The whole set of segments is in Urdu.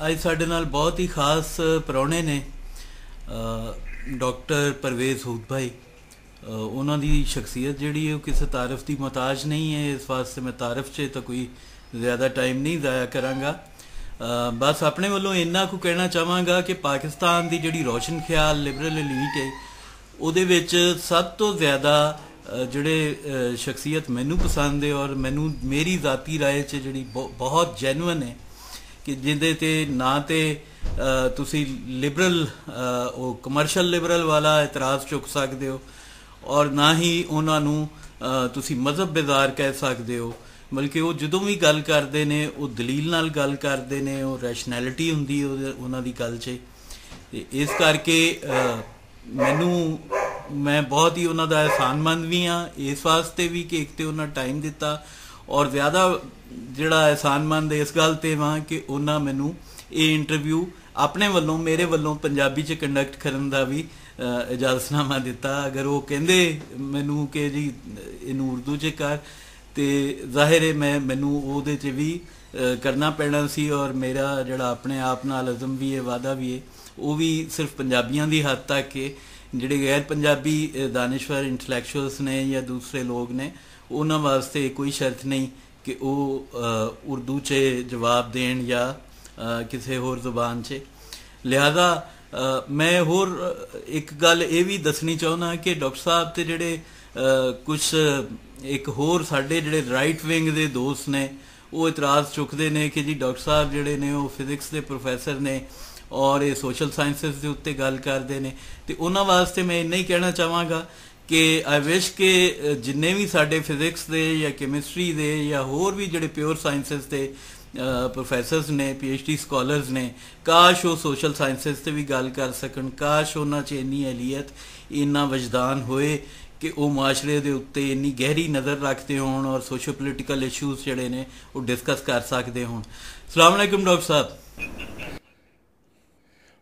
ਅੱਜ ਸਾਡੇ ਨਾਲ ਬਹੁਤ ਹੀ ਖਾਸ ਪ੍ਰਾਹੁਣੇ ਨੇ ਡਾਕਟਰ ਪਰਵੇਜ਼ ਹੂਦ ਭਾਈ। ਉਹਨਾਂ ਦੀ ਸ਼ਖਸੀਅਤ ਜਿਹੜੀ ਹੈ ਉਹ ਕਿਸੇ ਤਾਰਫ ਦੀ ਮੁਹਤਾਜ ਨਹੀਂ ਹੈ, ਇਸ ਵਾਸਤੇ ਮੈਂ ਤਾਰਫ 'ਚ ਤਾਂ ਕੋਈ ਜ਼ਿਆਦਾ ਟਾਈਮ ਨਹੀਂ ਜ਼ਾਇਆ ਕਰਾਂਗਾ। ਬਸ ਆਪਣੇ ਵੱਲੋਂ ਇੰਨਾ ਕੁ ਕਹਿਣਾ ਚਾਹਾਂਗਾ ਕਿ ਪਾਕਿਸਤਾਨ ਦੀ ਜਿਹੜੀ ਰੋਸ਼ਨ ਖਿਆਲ ਲਿਬਰਲ ਐਲੀਟ ਹੈ ਉਹਦੇ ਵਿੱਚ ਸਭ ਤੋਂ ਜ਼ਿਆਦਾ ਜਿਹੜੇ ਸ਼ਖਸੀਅਤ ਮੈਨੂੰ ਪਸੰਦ ਹੈ ਔਰ ਮੈਨੂੰ ਮੇਰੀ ਜ਼ਾਤੀ ਰਾਏ 'ਚ ਜਿਹੜੀ ਬਹੁਤ ਜੈਨੂਅਨ ਹੈ ਕਿ ਜਿਹਦੇ ਤੇ ਨਾ ਤੇ ਤੁਸੀਂ ਲਿਬਰਲ ਉਹ ਕਮਰਸ਼ਲ ਲਿਬਰਲ ਵਾਲਾ ਇਤਰਾਜ਼ ਚੁੱਕ ਸਕਦੇ ਹੋ ਔਰ ਨਾ ਹੀ ਉਹਨਾਂ ਨੂੰ ਤੁਸੀਂ ਮਜ਼ਹਬ ਬੇਜ਼ਾਰ ਕਹਿ ਸਕਦੇ ਹੋ, ਬਲਕਿ ਉਹ ਜਦੋਂ ਵੀ ਗੱਲ ਕਰਦੇ ਨੇ ਉਹ ਦਲੀਲ ਨਾਲ ਗੱਲ ਕਰਦੇ ਨੇ, ਉਹ ਰੈਸ਼ਨੈਲਿਟੀ ਹੁੰਦੀ ਉਹਨਾਂ ਦੀ ਗੱਲ 'ਚ। ਤੇ ਇਸ ਕਰਕੇ ਮੈਂ ਬਹੁਤ ਹੀ ਉਹਨਾਂ ਦਾ ਅਹਿਸਾਨਮੰਦ ਵੀ ਹਾਂ ਇਸ ਵਾਸਤੇ ਵੀ ਕਿ ਇੱਕ ਤੇ ਉਹਨਾਂ ਟਾਈਮ ਦਿੱਤਾ ਔਰ ਜ਼ਿਆਦਾ ਜਿਹੜਾ ਅਹਿਸਾਨਮੰਦ ਇਸ ਗੱਲ 'ਤੇ ਵਾਂ ਕਿ ਉਹਨਾਂ ਮੈਨੂੰ ਇਹ ਇੰਟਰਵਿਊ ਆਪਣੇ ਵੱਲੋਂ ਮੇਰੇ ਵੱਲੋਂ ਪੰਜਾਬੀ 'ਚ ਕੰਡਕਟ ਕਰਨ ਦਾ ਵੀ ਇਜਾਜ਼ਤਨਾਮਾ ਦਿੱਤਾ। ਅਗਰ ਉਹ ਕਹਿੰਦੇ ਮੈਨੂੰ ਕਿ ਜੀ ਇਹਨੂੰ ਉਰਦੂ 'ਚ ਕਰ ਤੇ ਜ਼ਾਹਿਰ ਹੈ ਮੈਨੂੰ ਉਹਦੇ 'ਚ ਵੀ ਕਰਨਾ ਪੈਣਾ ਸੀ ਔਰ ਮੇਰਾ ਜਿਹੜਾ ਆਪਣੇ ਆਪ ਨਾਲ ਅਜ਼ਮ ਵੀ ਹੈ, ਵਾਅਦਾ ਵੀ ਹੈ, ਉਹ ਵੀ ਸਿਰਫ ਪੰਜਾਬੀਆਂ ਦੀ ਹੱਦ ਤੱਕ ਹੈ। ਜਿਹੜੇ ਗੈਰ ਪੰਜਾਬੀ ਦਾਨਿਸ਼ਵਰ ਇੰਟਲੈਕਚੁਅਲਸ ਨੇ ਜਾਂ ਦੂਸਰੇ ਲੋਕ ਨੇ ਉਹਨਾਂ ਵਾਸਤੇ ਕੋਈ ਸ਼ਰਤ ਨਹੀਂ ਕਿ ਉਹ ਉਰਦੂ 'ਚ ਜਵਾਬ ਦੇਣ ਜਾਂ ਕਿਸੇ ਹੋਰ ਜ਼ੁਬਾਨ 'ਚ। ਲਿਹਾਜ਼ਾ ਮੈਂ ਹੋਰ ਇੱਕ ਗੱਲ ਇਹ ਵੀ ਦੱਸਣੀ ਚਾਹੁੰਦਾ ਕਿ ਡਾਕਟਰ ਸਾਹਿਬ ਤੇ ਜਿਹੜੇ ਕੁਛ ਇੱਕ ਹੋਰ ਸਾਡੇ ਜਿਹੜੇ ਰਾਈਟ ਵਿੰਗ ਦੇ ਦੋਸਤ ਨੇ ਉਹ ਇਤਰਾਜ਼ ਚੁੱਕਦੇ ਨੇ ਕਿ ਜੀ ਡਾਕਟਰ ਸਾਹਿਬ ਜਿਹੜੇ ਨੇ ਉਹ ਫਿਜ਼ਿਕਸ ਦੇ ਪ੍ਰੋਫੈਸਰ ਨੇ ਔਰ ਇਹ ਸੋਸ਼ਲ ਸਾਇੰਸਿਸ ਦੇ ਉੱਤੇ ਗੱਲ ਕਰਦੇ ਨੇ। ਤੇ ਉਹਨਾਂ ਵਾਸਤੇ ਮੈਂ ਇੰਨਾ ਹੀ ਕਹਿਣਾ ਚਾਹਾਂਗਾ ਕਿ ਆਈ ਵਿਸ਼ ਕਿ ਜਿੰਨੇ ਵੀ ਸਾਡੇ ਫਿਜ਼ਿਕਸ ਦੇ ਜਾਂ ਕੈਮਿਸਟਰੀ ਦੇ ਜਾਂ ਹੋਰ ਵੀ ਜਿਹੜੇ ਪਿਓਰ ਸਾਇੰਸਿਸ ਦੇ ਪ੍ਰੋਫੈਸਰਸ ਨੇ, PhD ਸਕਾਲਰਸ ਨੇ, ਕਾਸ਼ ਉਹ ਸੋਸ਼ਲ ਸਾਇੰਸਿਸ 'ਤੇ ਵੀ ਗੱਲ ਕਰ ਸਕਣ। ਕਾਸ਼ ਉਹਨਾਂ 'ਚ ਇੰਨੀ ਅਹਿਲੀਅਤ, ਇੰਨਾ ਵਜਦਾਨ ਹੋਏ ਕਿ ਉਹ ਮੁਆਸ਼ਰੇ ਦੇ ਉੱਤੇ ਇੰਨੀ ਗਹਿਰੀ ਨਜ਼ਰ ਰੱਖਦੇ ਹੋਣ ਔਰ ਸੋਸ਼ੋ ਪੋਲੀਟੀਕਲ ਇਸ਼ੂਜ਼ ਜਿਹੜੇ ਨੇ ਉਹ ਡਿਸਕਸ ਕਰ ਸਕਦੇ ਹੋਣ। ਅਸਲਾਮ ਵਾਲੇਕੁਮ ਡਾਕਟਰ ਸਾਹਿਬ।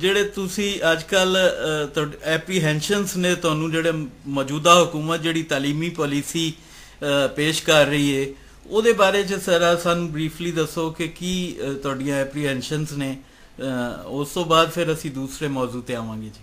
ਜਿਹੜੇ ਤੁਸੀਂ ਅੱਜ ਕੱਲ੍ਹ ਐਪਰੀਹੈਂਸ਼ਨਸ ਨੇ ਤੁਹਾਨੂੰ ਜਿਹੜੇ ਮੌਜੂਦਾ ਹੁਕੂਮਤ ਜਿਹੜੀ ਤਾਲੀਮੀ ਪਾਲਿਸੀ ਪੇਸ਼ ਕਰ ਰਹੀ ਹੈ ਉਹਦੇ ਬਾਰੇ 'ਚ ਜ਼ਰਾ ਸਾਨੂੰ ਬਰੀਫਲੀ ਦੱਸੋ ਕਿ ਕੀ ਤੁਹਾਡੀਆਂ ਐਪਰੀਹੈਂਸ਼ਨਸ ਨੇ, ਉਸ ਤੋਂ ਬਾਅਦ ਫਿਰ ਅਸੀਂ ਦੂਸਰੇ ਮੌਜੂ 'ਤੇ ਆਵਾਂਗੇ ਜੀ।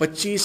25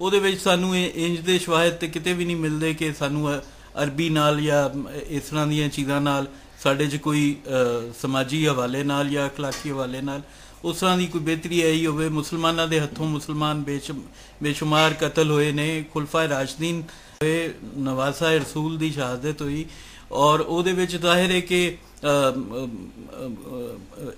ਉਹਦੇ ਵਿੱਚ ਸਾਨੂੰ ਇੰਜ ਦੇ ਸ਼ਵਾਹਿਦ ਤੇ ਕਿਤੇ ਵੀ ਨਹੀਂ ਮਿਲਦੇ ਕਿ ਸਾਨੂੰ ਅਰਬੀ ਨਾਲ ਜਾਂ ਇਸ ਤਰ੍ਹਾਂ ਦੀਆਂ ਚੀਜ਼ਾਂ ਨਾਲ ਸਾਡੇ 'ਚ ਕੋਈ ਸਮਾਜੀ ਹਵਾਲੇ ਨਾਲ ਜਾਂ ਅਖਲਾਕੀ ਹਵਾਲੇ ਨਾਲ ਉਸ ਤਰ੍ਹਾਂ ਦੀ ਕੋਈ ਬਿਹਤਰੀ ਆਈ ਹੋਵੇ। ਮੁਸਲਮਾਨਾਂ ਦੇ ਹੱਥੋਂ ਮੁਸਲਮਾਨ ਬੇਸ਼ੁਮਾਰ ਕਤਲ ਹੋਏ ਨੇ, ਖੁਲਫਾ ਰਾਸ਼ਦੀਨ ਹੋਏ, ਨਵਾਸਾ ਰਸੂਲ ਦੀ ਸ਼ਹਾਦਤ ਹੋਈ, ਔਰ ਉਹਦੇ ਵਿੱਚ ਜ਼ਾਹਿਰ ਹੈ ਕਿ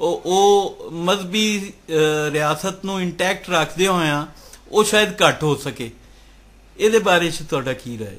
ਉਹ ਮਜ਼ਹਬੀ ਰਿਆਸਤ ਨੂੰ ਇੰਟੈਕਟ ਰੱਖਦੇ ਹੋਇਆ ਉਹ ਸ਼ਾਇਦ ਘੱਟ ਹੋ ਸਕੇ। ਇਹਦੇ ਬਾਰੇ 'ਚ ਤੁਹਾਡਾ ਕੀ ਰਾਏ?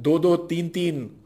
2-2, 3-3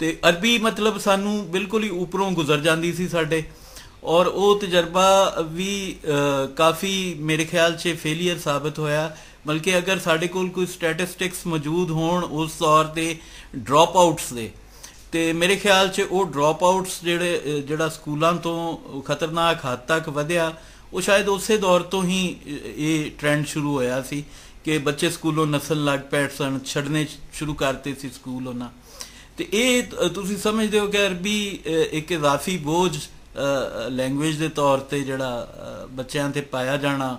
ਤੇ ਅਰਬੀ ਮਤਲਬ ਸਾਨੂੰ ਬਿਲਕੁਲ ਹੀ ਉੱਪਰੋਂ ਗੁਜ਼ਰ ਜਾਂਦੀ ਸੀ ਸਾਡੇ, ਔਰ ਉਹ ਤਜਰਬਾ ਵੀ ਕਾਫੀ ਮੇਰੇ ਖਿਆਲ 'ਚ ਫੇਲੀਅਰ ਸਾਬਤ ਹੋਇਆ। ਬਲਕਿ ਅਗਰ ਸਾਡੇ ਕੋਲ ਕੋਈ ਸਟੈਟਿਸਟਿਕਸ ਮੌਜੂਦ ਹੋਣ ਉਸ ਤੌਰ 'ਤੇ ਡਰੋਪ ਆਊਟਸ ਦੇ, ਤੇ ਮੇਰੇ ਖਿਆਲ 'ਚ ਉਹ ਡਰੋਪ ਆਊਟਸ ਜਿਹੜਾ ਸਕੂਲਾਂ ਤੋਂ ਖਤਰਨਾਕ ਹੱਦ ਤੱਕ ਵਧਿਆ, ਉਹ ਸ਼ਾਇਦ ਉਸੇ ਦੌਰ ਤੋਂ ਹੀ ਇਹ ਟ੍ਰੈਂਡ ਸ਼ੁਰੂ ਹੋਇਆ ਸੀ ਕਿ ਬੱਚੇ ਸਕੂਲੋਂ ਨਸਲ ਲੱਗ ਪਏ ਸਨ, ਛੱਡਣੇ ਸ਼ੁਰੂ ਕਰਤੇ ਸੀ ਸਕੂਲ ਉਹਨਾਂ। ਤੇ ਇਹ ਤੁਸੀਂ ਸਮਝਦੇ ਹੋ ਕਿ ਅਰਬੀ ਇੱਕ ਇਜ਼ਾਫੀ ਬੋਝ ਲੈਂਗੁਏਜ ਦੇ ਤੌਰ ਤੇ ਜਿਹੜਾ ਬੱਚਿਆਂ ਤੇ ਪਾਇਆ ਜਾਣਾ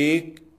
1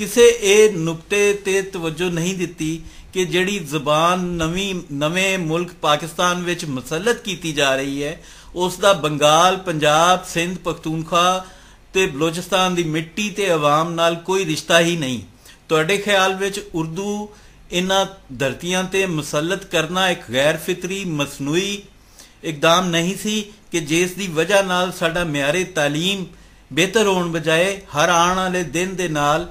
ਕਿਸੇ ਇਹ ਨੁਕਤੇ ਤੇ ਤਵੱਜੋ ਨਹੀਂ ਦਿੱਤੀ ਕਿ ਜਿਹੜੀ ਜ਼ਬਾਨ ਨਵੇਂ ਮੁਲਕ ਪਾਕਿਸਤਾਨ ਵਿੱਚ ਮੁਸੱਲਤ ਕੀਤੀ ਜਾ ਰਹੀ ਹੈ ਉਸ ਦਾ ਬੰਗਾਲ, ਪੰਜਾਬ, ਸਿੰਧ, ਪਖਤੂਨਖਵਾ ਤੇ ਬਲੋਚਿਸਤਾਨ ਦੀ ਮਿੱਟੀ ਤੇ ਆਵਾਮ ਨਾਲ ਕੋਈ ਰਿਸ਼ਤਾ ਹੀ ਨਹੀਂ। ਤੁਹਾਡੇ ਖਿਆਲ ਵਿੱਚ ਉਰਦੂ ਇਹਨਾਂ ਧਰਤੀਆਂ ਤੇ ਮੁਸੱਲਤ ਕਰਨਾ ਇੱਕ ਗੈਰ ਫਿਤਰੀ ਮਸਨੂਈ ਇਕਦਾਮ ਨਹੀਂ ਸੀ ਕਿ ਜਿਸ ਦੀ ਵਜ੍ਹਾ ਨਾਲ ਸਾਡਾ ਮਿਆਰੇ ਤਾਲੀਮ ਬਿਹਤਰ ਹੋਣ ਬਜਾਏ ਹਰ ਆਉਣ ਵਾਲੇ ਦਿਨ ਦੇ ਨਾਲ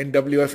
NWF,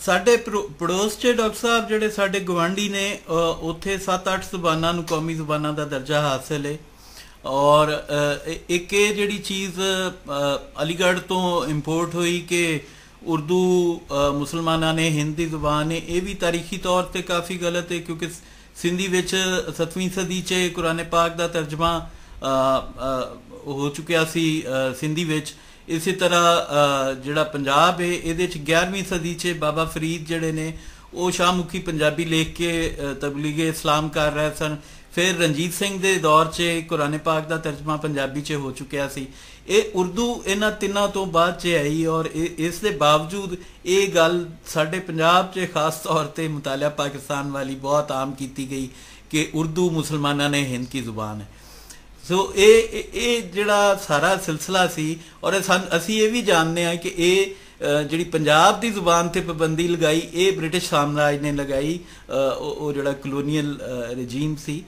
ਸਾਡੇ ਪੜੋਸ 'ਚ ਡਾਕਟਰ ਸਾਹਿਬ ਜਿਹੜੇ ਸਾਡੇ ਗਵਾਂਢੀ ਨੇ ਉੱਥੇ 7-8 ਜ਼ਬਾਨਾਂ ਨੂੰ ਕੌਮੀ ਜ਼ਬਾਨਾਂ ਦਾ ਦਰਜਾ ਹਾਸਿਲ ਹੈ ਔਰ ਇੱਕ ਇਹ ਜਿਹੜੀ ਚੀਜ਼ ਅਲੀਗੜ੍ਹ ਤੋਂ ਇੰਪੋਰਟ ਹੋਈ ਕਿ ਉਰਦੂ ਮੁਸਲਮਾਨਾਂ ਨੇ ਹਿੰਦੀ ਜ਼ੁਬਾਨ ਹੈ, ਇਹ ਵੀ ਤਾਰੀਖੀ ਤੌਰ ਤੇ ਕਾਫੀ ਗਲਤ ਹੈ ਕਿਉਂਕਿ ਸਿੰਧੀ ਵਿੱਚ 7ਵੀਂ ਸਦੀ 'ਚ ਕੁਰਾਨ ਪਾਕ ਦਾ ਤਰਜਮਾ ਹੋ ਚੁੱਕਿਆ ਸੀ ਸਿੰਧੀ ਵਿੱਚ। ਇਸੇ ਤਰ੍ਹਾਂ ਜਿਹੜਾ ਪੰਜਾਬ ਹੈ ਇਹਦੇ 'ਚ 11ਵੀਂ ਸਦੀ 'ਚ ਬਾਬਾ ਫਰੀਦ ਜਿਹੜੇ ਨੇ ਉਹ ਸ਼ਾਹਮੁਖੀ ਪੰਜਾਬੀ ਲਿਖ ਕੇ ਤਬਲੀਗ ਇਸਲਾਮ ਕਰ ਰਹੇ ਸਨ। پھر رنجیت سنگھ دے دور 'ਚ قرآن پاک دا ترجمہ پنجابی 'ਚ ہو چکیا سی. یہ اردو انہاں تیناں تو بعد 'ਚ آئی, اور اس دے باوجود یہ گل ساڈے پنجاب 'ਚ خاص طور تے مطالعہ پاکستان والی بہت عام کیتی گئی کہ اردو مسلمانہ نے ہند کی زبان ہے. سو اے جڑا سارا سلسلہ سی, اور اسی یہ بھی جاننے ہیں کہ اے جڑی پنجاب دی زبان تے پابندی لگائی اے برٹش سامراج نے لگائی, او جڑا کلونیل رجیم سی.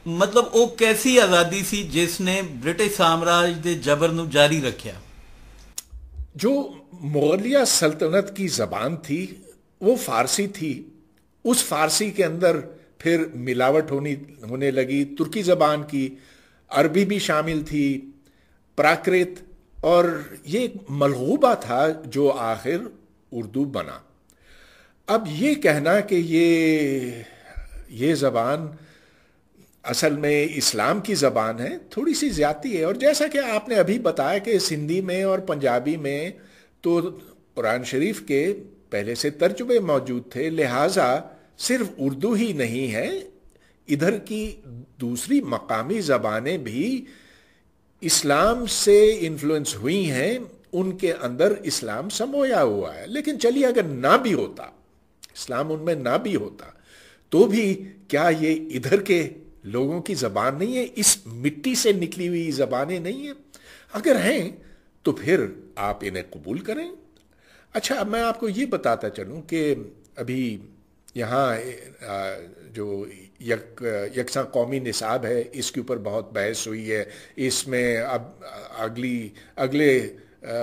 مطلب وہ کیسی آزادی سی جس نے برٹش سامراج دے جبر نو جاری رکھیا. جو مغلیہ سلطنت کی زبان تھی وہ فارسی تھی. اس فارسی کے اندر پھر ملاوٹ ہونے لگی ترکی زبان کی, عربی بھی شامل تھی, پراکرت, اور یہ ایک ملغوبہ تھا جو آخر اردو بنا. اب یہ کہنا کہ یہ زبان اصل میں اسلام کی زبان ہے تھوڑی سی زیادتی ہے. اور جیسا کہ آپ نے ابھی بتایا کہ سندھی میں اور پنجابی میں تو قرآن شریف کے پہلے سے ترجمے موجود تھے, لہٰذا صرف اردو ہی نہیں ہے, ادھر کی دوسری مقامی زبانیں بھی اسلام سے انفلوئنس ہوئی ہیں, ان کے اندر اسلام سمویا ہوا ہے. لیکن چلیے اگر نہ بھی ہوتا, اسلام ان میں نہ بھی ہوتا, تو بھی کیا یہ ادھر کے لوگوں کی زبان نہیں ہے؟ اس مٹی سے نکلی ہوئی زبانیں نہیں ہیں؟ اگر ہیں تو پھر آپ انہیں قبول کریں. اچھا, اب میں آپ کو یہ بتاتا چلوں کہ ابھی یہاں جو یکساں قومی نصاب ہے اس کے اوپر بہت بحث ہوئی ہے. اس میں اب اگلے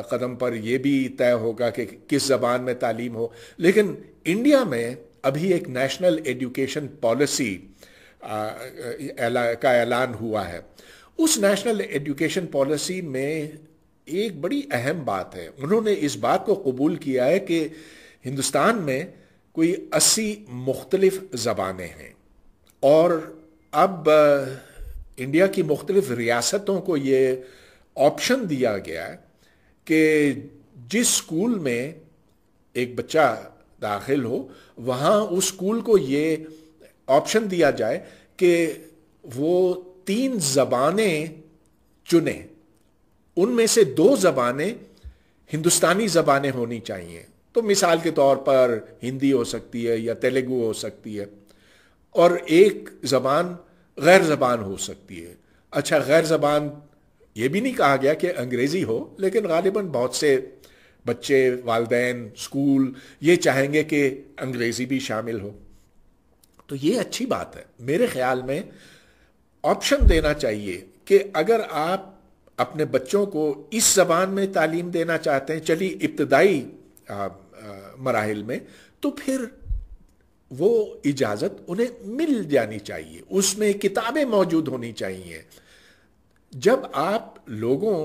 قدم پر یہ بھی طے ہوگا کہ کس زبان میں تعلیم ہو. لیکن انڈیا میں ابھی ایک نیشنل ایجوکیشن پالیسی کا اعلان ہوا ہے. اس نیشنل ایجوکیشن پالیسی میں ایک بڑی اہم بات ہے, انہوں نے اس بات کو قبول کیا ہے کہ ہندوستان میں کوئی 80 مختلف زبانیں ہیں, اور اب انڈیا کی مختلف ریاستوں کو یہ آپشن دیا گیا ہے کہ جس اسکول میں ایک بچہ داخل ہو وہاں اس اسکول کو یہ آپشن دیا جائے کہ وہ 3 زبانیں چنیں, ان میں سے 2 زبانیں ہندوستانی زبانیں ہونی چاہیے. تو مثال کے طور پر ہندی ہو سکتی ہے یا تیلگو ہو سکتی ہے, اور ایک زبان غیر زبان ہو سکتی ہے. اچھا, غیر زبان یہ بھی نہیں کہا گیا کہ انگریزی ہو, لیکن غالباً بہت سے بچے, والدین, اسکول یہ چاہیں گے کہ انگریزی بھی شامل ہو. تو یہ اچھی بات ہے. میرے خیال میں آپشن دینا چاہیے کہ اگر آپ اپنے بچوں کو اس زبان میں تعلیم دینا چاہتے ہیں, چلیے ابتدائی مراحل میں, تو پھر وہ اجازت انہیں مل جانی چاہیے. اس میں کتابیں موجود ہونی چاہیے. جب آپ لوگوں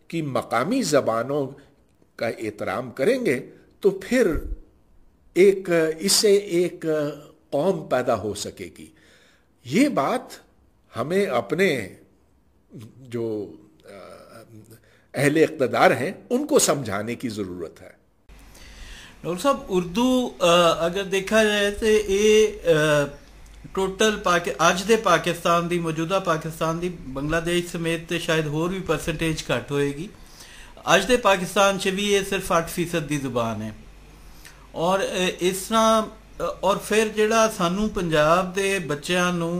کی مقامی زبانوں کا احترام کریں گے تو پھر اس سے ایک قوم پیدا ہو سکے گی. یہ بات ہمیں اپنے جو اہل اقتدار ہیں ان کو سمجھانے کی ضرورت ہے. ڈاکٹر صاحب, اردو اگر دیکھا جائے تو یہ ٹوٹل اج دے پاکستان دی, موجودہ پاکستان دی, بنگلہ دیش سمیت شاید ہور بھی پرسنٹیج گھٹ ہوئے گی. اج دے پاکستان چ بھی یہ صرف 8% دی زبان ہے. اور اس طرح اور پھر جڑا سانو پنجاب دے بچیاں نو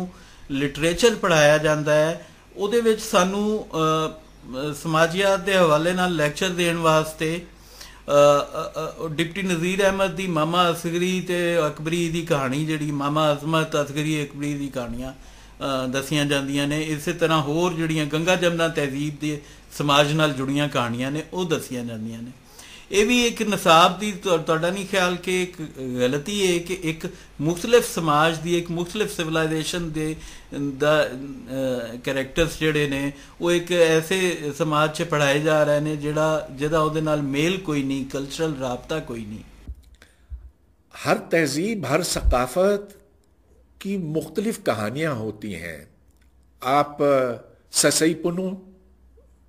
لٹریچر پڑھایا جاتا ہے وہ سانو سماجیات دے حوالے نال لیکچر دین واسطے ڈپٹی نذیر احمد دی ماما اصغری تے اکبری دی کہانی جڑی ماما عظمت اصغری اکبری دی کہانیاں دسیاں جاندیاں نے. اسی طرح ہور جڑیاں گنگا جمنا تہذیب دے سماج نال جڑیاں کہانیاں نے وہ دسیاں جاندیاں نے. یہ بھی ایک نصاب دی تہاڈا نہیں خیال کہ ایک غلطی ہے کہ ایک مختلف سماج دی, ایک مختلف سویلائزیشن دے کریکٹرز جڑے نے وہ ایک ایسے سماج سے پڑھائے جا رہے ہیں جہاں وہ نال میل کوئی نہیں, کلچرل رابطہ کوئی نہیں. ہر تہذیب, ہر ثقافت کی مختلف کہانیاں ہوتی ہیں. آپ سسئی پنو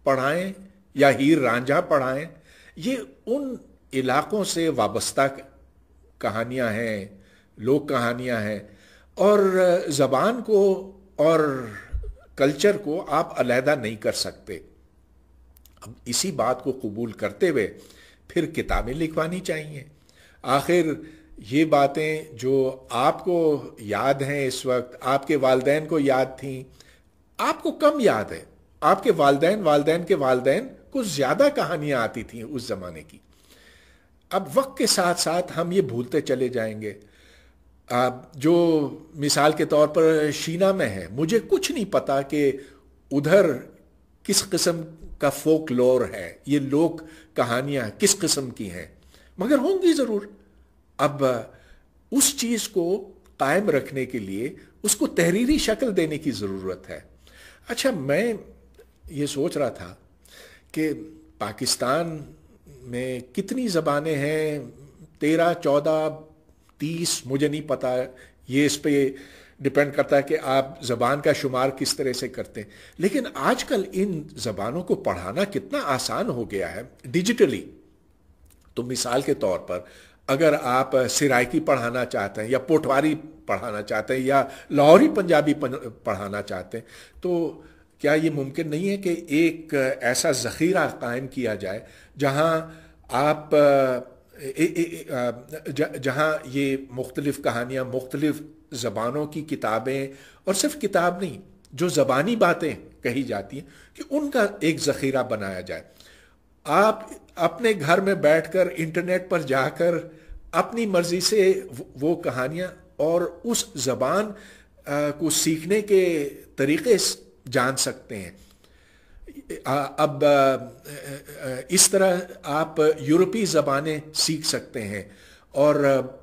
پڑھائیں یا ہیر رانجھا پڑھائیں, یہ ان علاقوں سے وابستہ کہانیاں ہیں, لوک کہانیاں ہیں, اور زبان کو اور کلچر کو آپ علیحدہ نہیں کر سکتے. اب اسی بات کو قبول کرتے ہوئے پھر کتابیں لکھوانی چاہیے. آخر یہ باتیں جو آپ کو یاد ہیں اس وقت، آپ کے والدین کو یاد تھیں، آپ کو کم یاد ہے. آپ کے والدین کے والدین کو زیادہ کہانیاں آتی تھیں اس زمانے کی. اب وقت کے ساتھ ساتھ ہم یہ بھولتے چلے جائیں گے. جو مثال کے طور پر شینا میں ہے، مجھے کچھ نہیں پتا کہ ادھر کس قسم کا فوک لور ہے، یہ لوک کہانیاں کس قسم کی ہیں، مگر ہوں گی ضرور. اب اس چیز کو قائم رکھنے کے لیے اس کو تحریری شکل دینے کی ضرورت ہے. اچھا، میں یہ سوچ رہا تھا کہ پاکستان میں کتنی زبانیں ہیں، 13، 14، 30، مجھے نہیں پتا. یہ اس پہ ڈپینڈ کرتا ہے کہ آپ زبان کا شمار کس طرح سے کرتے ہیں. لیکن آج کل ان زبانوں کو پڑھانا کتنا آسان ہو گیا ہے ڈیجیٹلی. تو مثال کے طور پر اگر آپ سرائکی پڑھانا چاہتے ہیں یا پوٹواری پڑھانا چاہتے ہیں یا لاہوری پنجابی پڑھانا چاہتے ہیں، تو کیا یہ ممکن نہیں ہے کہ ایک ایسا ذخیرہ قائم کیا جائے جہاں یہ مختلف کہانیاں، مختلف زبانوں کی کتابیں، اور صرف کتاب نہیں، جو زبانی باتیں کہی جاتی ہیں، کہ ان کا ایک ذخیرہ بنایا جائے. آپ اپنے گھر میں بیٹھ کر انٹرنیٹ پر جا کر اپنی مرضی سے وہ کہانیاں اور اس زبان کو سیکھنے کے طریقے جان سکتے ہیں. اب اس طرح آپ یورپی زبانیں سیکھ سکتے ہیں، اور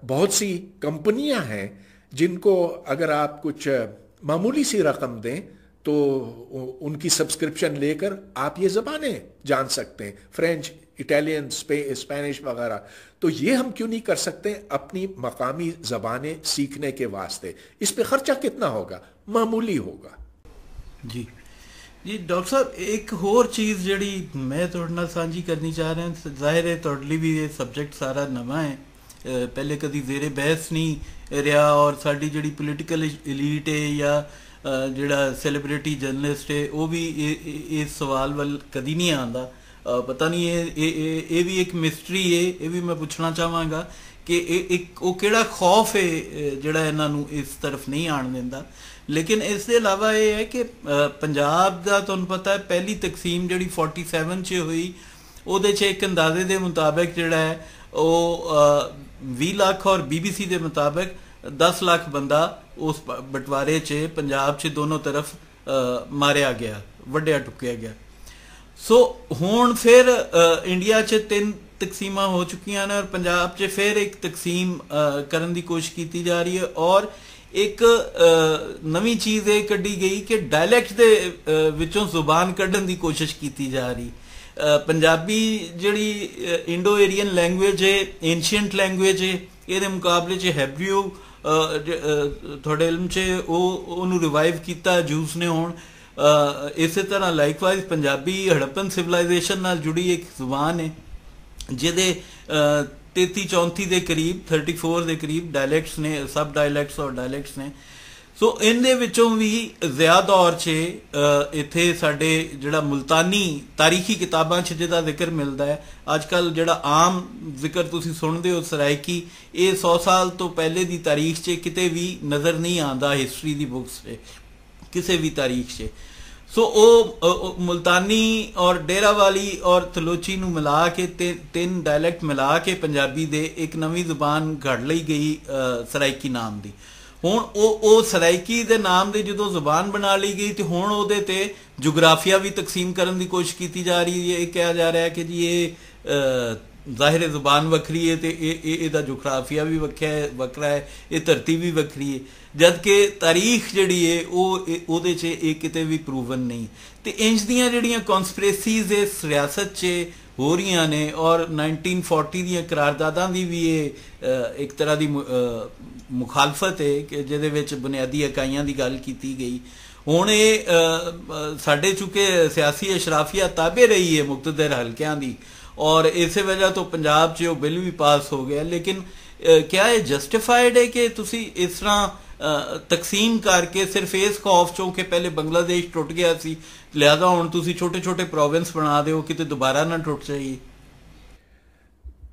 بہت سی کمپنیاں ہیں جن کو اگر آپ کچھ معمولی سی رقم دیں تو ان کی سبسکرپشن لے کر آپ یہ زبانیں جان سکتے ہیں، فرینچ، اٹالین، اسپینش وغیرہ. تو یہ ہم کیوں نہیں کر سکتے اپنی مقامی زبانیں سیکھنے کے واسطے؟ اس پہ خرچہ کتنا ہوگا؟ معمولی ہوگا. جی ڈاکٹر صاحب، ایک اور چیز جڑی میں تھوڑے نال سانجھی کرنی چاہ رہا ہوں. ظاہر ہے تھوڑے لیے بھی یہ سبجیکٹ سارا نواں ہے، پہلے کدی زیر بحث نہیں رہا، اور ساری جڑی پولیٹیکل ایلیٹ ہے یا جڑا سیلیبریٹی جرنلسٹ ہے وہ بھی اس سوال وال کدی نہیں آندا. پتہ نہیں یہ بھی ایک مسٹری ہے. یہ بھی میں پوچھنا چاہواں گا کہ ایک وہ کیڑا خوف ہے جڑا انہاں نوں اس طرف نہیں آن دیندا. لیکن اس کے علاوہ یہ ہے کہ پنجاب کا تمہیں پتہ ہے پہلی تقسیم جڑی 47 چ ہوئی، وہ ایک اندازے دے مطابق جڑا ہے وہ 20 لاکھ اور BBC دے مطابق 10 لاکھ بندہ اس بٹوارے چ پنجاب چ دونوں طرف ماریا گیا، وڈیا ٹکیا گیا. سو ہون پھر انڈیا چ 3 تقسیماں ہو چکی ہیں اور پنجاب چ پھر ایک تقسیم کرن دی کوشش کیتی جا رہی ہے. اور ایک نویں چیز یہ کڈی گئی کہ ڈائلیکٹ دے وچوں زبان کڈن دی کوشش کیتی جا رہی. پنجابی جڑی انڈو ایرین لینگویج ہے، اینشینٹ لینگویج ہے، یہ مقابلے چ ہیبریو تھوڑے علم چ وہ ریوائیو کیتا جوس نے. ہون اسی طرح لائک وائز پنجابی ہڑپن سویلائزیشن نال جڑی ایک زبان ہے جہدے 33-34 دے قریب 34 دے قریب ڈائلیکٹس نے، سب ڈائلیکٹس اور ڈائلیکٹس نے. سو ان دے وچوں بھی زیادہ دور چ ایتھے ساڈے جڑا ملتانی تاریخی کتاباں چ جہدا ذکر ملدا ہے. اج کل جڑا عام ذکر تسی سنتے ہو سرائکی، یہ 100 سال تو پہلے دی تاریخ چ کتے بھی نظر نہیں آندا ہسٹری دی بکس سے، کسی بھی تاریخ سے. سو او ملتانی اور ڈیرہ والی اور تلوچی نو ملا کے 3 ڈائلیکٹ ملا کے پنجابی دے ایک نویں زبان گھڑ لئی گئی سرائکی نام دی. ہوں او سرائکی دے نام دے جدو زبان بنا لی گئی تو ہوں او دے تے جغرافیہ بھی تقسیم کرن دی کوشش کیتی جا رہی ہے. یہ کہا جا رہا ہے کہ جی یہ ظاہر زبان وکری ہے تے اے دا جغرافیہ بھی وکرا ہے، یہ دھرتی بھی وکری ہے، جبکہ تاریخ جڑی ہے او دے چ اے کتے بھی پروون نہیں. تے انج دیاں جڑیاں کانسپریسیز اس ریاست چ ہو رہی نے، اور 1940 دیاں قرارداداں دی بھی یہ ایک طرح دی مخالفت ہے کہ جہدے وچ بنیادی اکائیاں دی گل کیتی گئی. ہوں یہ ساڈے چونکہ سیاسی اشرافیہ تابع رہی ہے مقتدر حلقیاں دی، اور اسی وجہ تو پنجاب چ وہ بل بھی پاس ہو گیا. لیکن کیا یہ جسٹیفائڈ ہے کہ تسی اس طرح ਤਕਸੀਮ ਕਰਕੇ ਸਿਰਫ ਇਸ ਖੌਫ ਚੋਂ ਕਿ ਪਹਿਲੇ ਬੰਗਲਾਦੇਸ਼ ਟੁੱਟ ਗਿਆ ਸੀ, ਲਿਹਾਜ਼ਾ ਹੁਣ ਤੁਸੀਂ ਛੋਟੇ ਛੋਟੇ ਪ੍ਰੋਵਿੰਸ ਬਣਾ ਦਿਓ ਕਿਤੇ ਦੁਬਾਰਾ ਨਾ ਟੁੱਟ ਜਾਈਏ?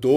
2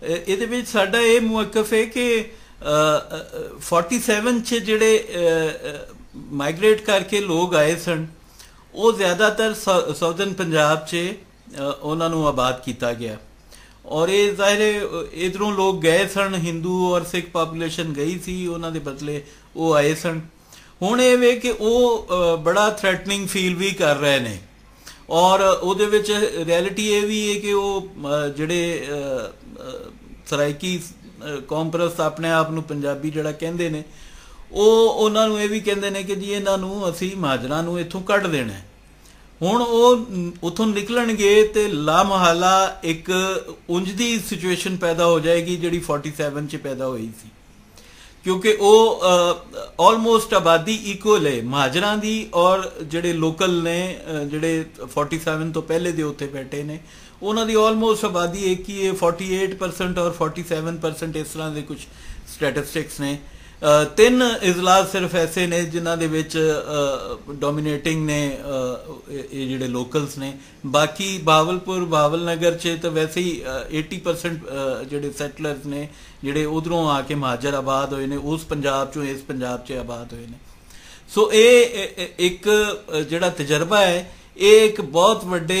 ਇਹਦੇ ਵਿੱਚ ਸਾਡਾ ਇਹ ਮੌਕਫ ਹੈ ਕਿ 47 ਚ ਜਿਹੜੇ ਮਾਈਗ੍ਰੇਟ ਕਰਕੇ ਲੋਕ ਆਏ ਸਨ, ਉਹ ਜ਼ਿਆਦਾਤਰ ਸਾਊਦਰਨ ਪੰਜਾਬ 'ਚ ਉਹਨਾਂ ਨੂੰ ਆਬਾਦ ਕੀਤਾ ਗਿਆ। ਔਰ ਇਹ ਜ਼ਾਹਿਰ ਹੈ ਇੱਧਰੋਂ ਲੋਕ ਗਏ ਸਨ, ਹਿੰਦੂ ਔਰ ਸਿੱਖ ਪਾਪੂਲੇਸ਼ਨ ਗਈ ਸੀ, ਉਹਨਾਂ ਦੇ ਬਦਲੇ ਉਹ ਆਏ ਸਨ। ਹੁਣ ਇਹ ਵੇ ਕਿ ਉਹ ਬੜਾ ਥ੍ਰੈਟਨਿੰਗ ਫੀਲ ਵੀ ਕਰ ਰਹੇ ਨੇ, ਔਰ ਉਹਦੇ ਵਿੱਚ ਰਿਐਲਿਟੀ ਇਹ ਵੀ ਹੈ ਕਿ ਉਹ ਜਿਹੜੇ ਸਰਾਇਕੀ ਕੌਮ ਪ੍ਰਸਤ ਆਪਣੇ ਆਪ ਨੂੰ ਪੰਜਾਬੀ ਜਿਹੜਾ ਕਹਿੰਦੇ ਨੇ, ਉਹ ਉਹਨਾਂ ਨੂੰ ਇਹ ਵੀ ਕਹਿੰਦੇ ਨੇ ਕਿ ਜੀ ਇਹਨਾਂ ਨੂੰ ਅਸੀਂ ਮਹਾਜਰਾਂ ਨੂੰ ਇੱਥੋਂ ਕੱਢ ਦੇਣਾ। ਹੁਣ ਉਹ ਉੱਥੋਂ ਨਿਕਲਣਗੇ ਤੇ ਲਾਮਹਲਾ ਇੱਕ ਉਂਝ ਦੀ ਸਿਚੁਏਸ਼ਨ ਪੈਦਾ ਹੋ ਜਾਏਗੀ ਜਿਹੜੀ 47 ਚ ਪੈਦਾ ਹੋਈ ਸੀ, ਕਿਉਂਕਿ ਉਹ ਆਲਮੋਸਟ ਆਬਾਦੀ ਇਕੁਅਲ ਹੈ ਮਹਾਜਰਾਂ ਦੀ ਔਰ ਜਿਹੜੇ ਲੋਕਲ ਨੇ, ਜਿਹੜੇ 47 ਤੋਂ ਪਹਿਲੇ ਦੇ ਉੱਥੇ ਬੈਠੇ ਨੇ, ਉਹਨਾਂ ਦੀ ਆਲਮੋਸਟ ਆਬਾਦੀ ਇੱਕ ਹੀ ਹੈ। 48% ਔਰ 47% ਇਸ ਤਰ੍ਹਾਂ ਦੇ ਕੁਝ ਸਟੈਟਿਸਟਿਕਸ ਨੇ। 3 ਇਜ਼ਲਾਸ ਸਿਰਫ ਐਸੇ ਨੇ ਜਿਨ੍ਹਾਂ ਦੇ ਵਿੱਚ ਡੋਮੀਨੇਟਿੰਗ ਨੇ ਇਹ ਜਿਹੜੇ ਲੋਕਲਸ ਨੇ। ਬਾਕੀ ਬਹਾਵਲਪੁਰ ਬਹਾਵਲ ਨਗਰ 'ਚ ਤਾਂ ਵੈਸੇ ਹੀ 80% ਜਿਹੜੇ ਸੈਟਲਰਸ ਨੇ ਜਿਹੜੇ ਉਧਰੋਂ ਆ ਕੇ ਮਹਾਜਰ ਆਬਾਦ ਹੋਏ ਨੇ, ਉਸ ਪੰਜਾਬ 'ਚੋਂ ਇਸ ਪੰਜਾਬ 'ਚ ਆਬਾਦ ਹੋਏ ਨੇ। ਸੋ ਇਹ ਇੱਕ ਜਿਹੜਾ ਤਜਰਬਾ ਹੈ, ਇਹ ਇੱਕ ਬਹੁਤ ਵੱਡੇ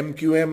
MQM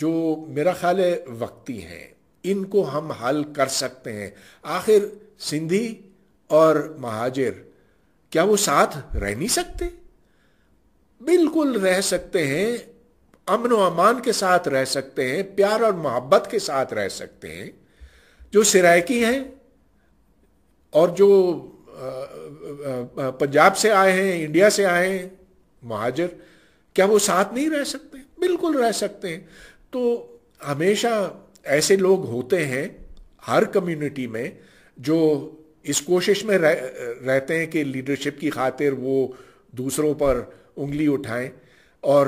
جو میرا خیال ہے وقتی ہیں، ان کو ہم حل کر سکتے ہیں. آخر سندھی اور مہاجر کیا وہ ساتھ رہ نہیں سکتے؟ بالکل رہ سکتے ہیں، امن و امان کے ساتھ رہ سکتے ہیں، پیار اور محبت کے ساتھ رہ سکتے ہیں. جو سرائکی ہیں اور جو پنجاب سے آئے ہیں، انڈیا سے آئے ہیں مہاجر، کیا وہ ساتھ نہیں رہ سکتے؟ بالکل رہ سکتے ہیں. تو ہمیشہ ایسے لوگ ہوتے ہیں ہر کمیونٹی میں جو اس کوشش میں رہتے ہیں کہ لیڈرشپ کی خاطر وہ دوسروں پر انگلی اٹھائیں اور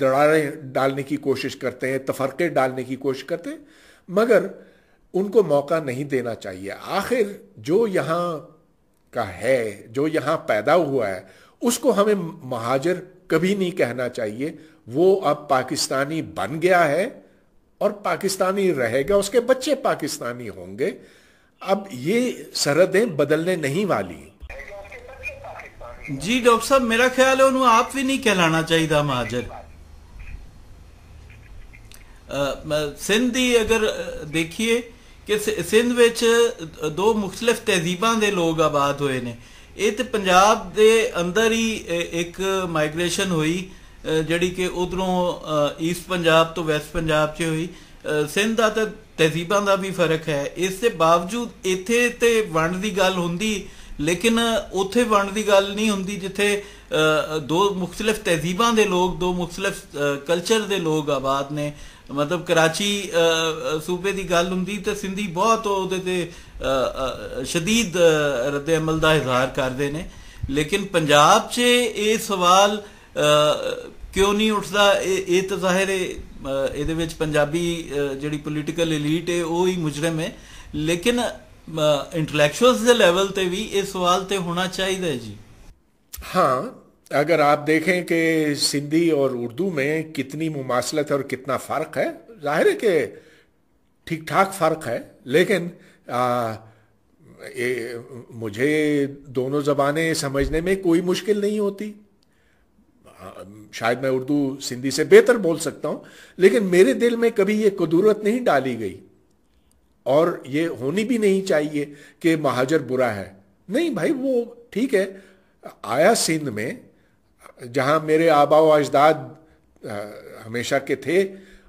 دراڑیں ڈالنے کی کوشش کرتے ہیں، تفرقے ڈالنے کی کوشش کرتے ہیں، مگر ان کو موقع نہیں دینا چاہیے. آخر جو یہاں کا ہے، جو یہاں پیدا ہوا ہے، اس کو ہمیں مہاجر کبھی نہیں کہنا چاہیے. وہ اب پاکستانی بن گیا ہے اور پاکستانی رہے گا، اس کے بچے پاکستانی ہوں گے. اب یہ سرحدیں بدلنے نہیں والی. جی ڈاکٹر صاحب، میرا خیال ہے انہوں آپ بھی نہیں کہلانا چاہیے مہاجر. سندھ دی اگر دیکھیے کہ سندھ وچ دو مختلف تہذیباں دے لوگ آباد ہوئے نے. یہ تو پنجاب دے اندر ہی ایک مائگریشن ہوئی جڑی کہ ادھروں ایسٹ پنجاب تو ویسٹ پنجاب چ ہوئی. سندھ دا تو تہذیباں دا بھی فرق ہے. اس کے باوجود ایتھے تے ونڈ دی گل ہوندی، لیکن اوتھے ونڈ دی گل نہیں ہوندی جتھے دو مختلف تہذیباں دے لوگ، دو مختلف کلچر دے لوگ آباد نے. مطلب کراچی صوبے دی گل ہوندی تے سندھی بہت اودے تے شدید رد عمل دا اظہار کردے نے. لیکن پنجاب چ یہ سوال کیوں نہیں اٹھتا؟ یہ تو ظاہر ہے یہ پنجابی جڑی پولیٹیکل ایلیٹ ہے وہی مجرم ہے، لیکن انٹلیکچوئلز دے لیول تے بھی یہ سوال تے ہونا چاہیے. جی ہاں، اگر آپ دیکھیں کہ سندھی اور اردو میں کتنی مماثلت ہے اور کتنا فرق ہے، ظاہر ہے کہ ٹھیک ٹھاک فرق ہے، لیکن مجھے دونوں زبانیں سمجھنے میں کوئی مشکل نہیں ہوتی. شاید میں اردو سندھی سے بہتر بول سکتا ہوں، لیکن میرے دل میں کبھی یہ قدورت نہیں ڈالی گئی، اور یہ ہونی بھی نہیں چاہیے کہ مہاجر برا ہے. نہیں بھائی، وہ ٹھیک ہے، آیا سندھ میں جہاں میرے آبا و اجداد ہمیشہ کے تھے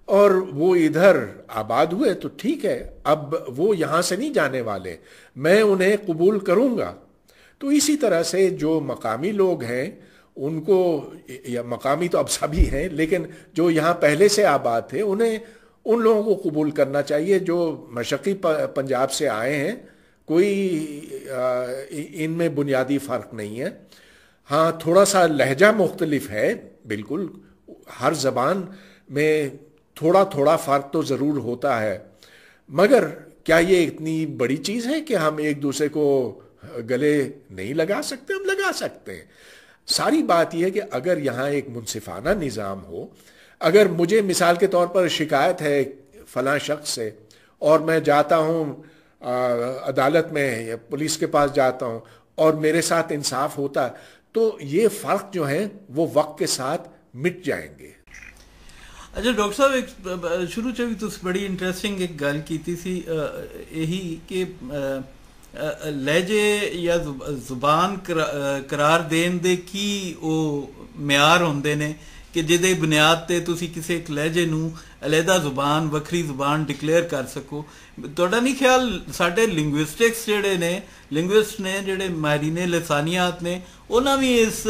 اور وہ ادھر آباد ہوئے تو ٹھیک ہے. اب وہ یہاں سے نہیں جانے والے، میں انہیں قبول کروں گا. تو اسی طرح سے جو مقامی لوگ ہیں ان کو، یا مقامی تو اب سبھی ہیں، لیکن جو یہاں پہلے سے آباد تھے انہیں ان لوگوں کو قبول کرنا چاہیے جو مشرقی پنجاب سے آئے ہیں. کوئی ان میں بنیادی فرق نہیں ہے. ہاں، تھوڑا سا لہجہ مختلف ہے، بالکل ہر زبان میں تھوڑا تھوڑا فرق تو ضرور ہوتا ہے، مگر کیا یہ اتنی بڑی چیز ہے کہ ہم ایک دوسرے کو گلے نہیں لگا سکتے؟ ہم لگا سکتے ہیں. ساری بات یہ ہے کہ اگر یہاں ایک منصفانہ نظام ہو، اگر مجھے مثال کے طور پر شکایت ہے فلاں شخص سے اور میں جاتا ہوں عدالت میں یا پولیس کے پاس جاتا ہوں اور میرے ساتھ انصاف ہوتا، تو یہ فرق جو ہیں وہ وقت کے ساتھ مٹ جائیں گے. اچھا ڈاکٹر صاحب، ایک شروع سے بھی تو بڑی انٹرسٹنگ ایک گل کیتی سی یہی کہ لہجے یا زبان قرار دین دے کی وہ معیار ہوندے نے کہ جہدے بنیاد تے تسی کسی ایک لہجے نو علیحدہ زبان، وکری زبان ڈکلیئر کر سکو. تہاڈا نہیں خیال ساڈے لنگوسٹکس جڑے نے، لنگوسٹ نے جڑے ماہرین لسانیات نے، انہاں بھی اس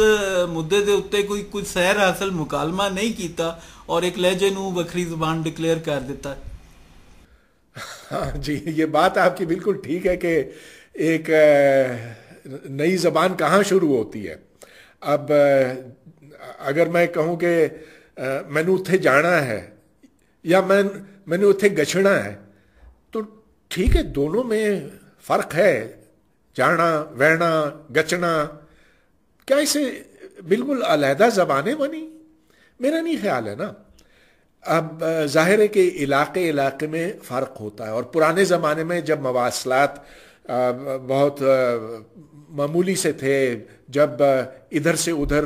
مدے دے اوتے کوئی سیر حاصل مکالمہ نہیں کیتا اور ایک لہجے نو وکری زبان ڈکلیئر کر دیتا؟ ہاں جی، یہ بات آپ کی بالکل ٹھیک ہے کہ ایک نئی زبان کہاں شروع ہوتی ہے. اب اگر میں کہوں کہ میں نے اتھے جانا ہے یا میں نے اتھے گچھنا ہے تو ٹھیک ہے، دونوں میں فرق ہے. جانا، وہنا، گچنا، کیا اسے بالکل علیحدہ زبانیں بنی؟ میرا نہیں خیال ہے نا. اب ظاہر ہے کہ علاقے میں فرق ہوتا ہے، اور پرانے زمانے میں جب مواصلات بہت معمولی سے تھے، جب ادھر سے ادھر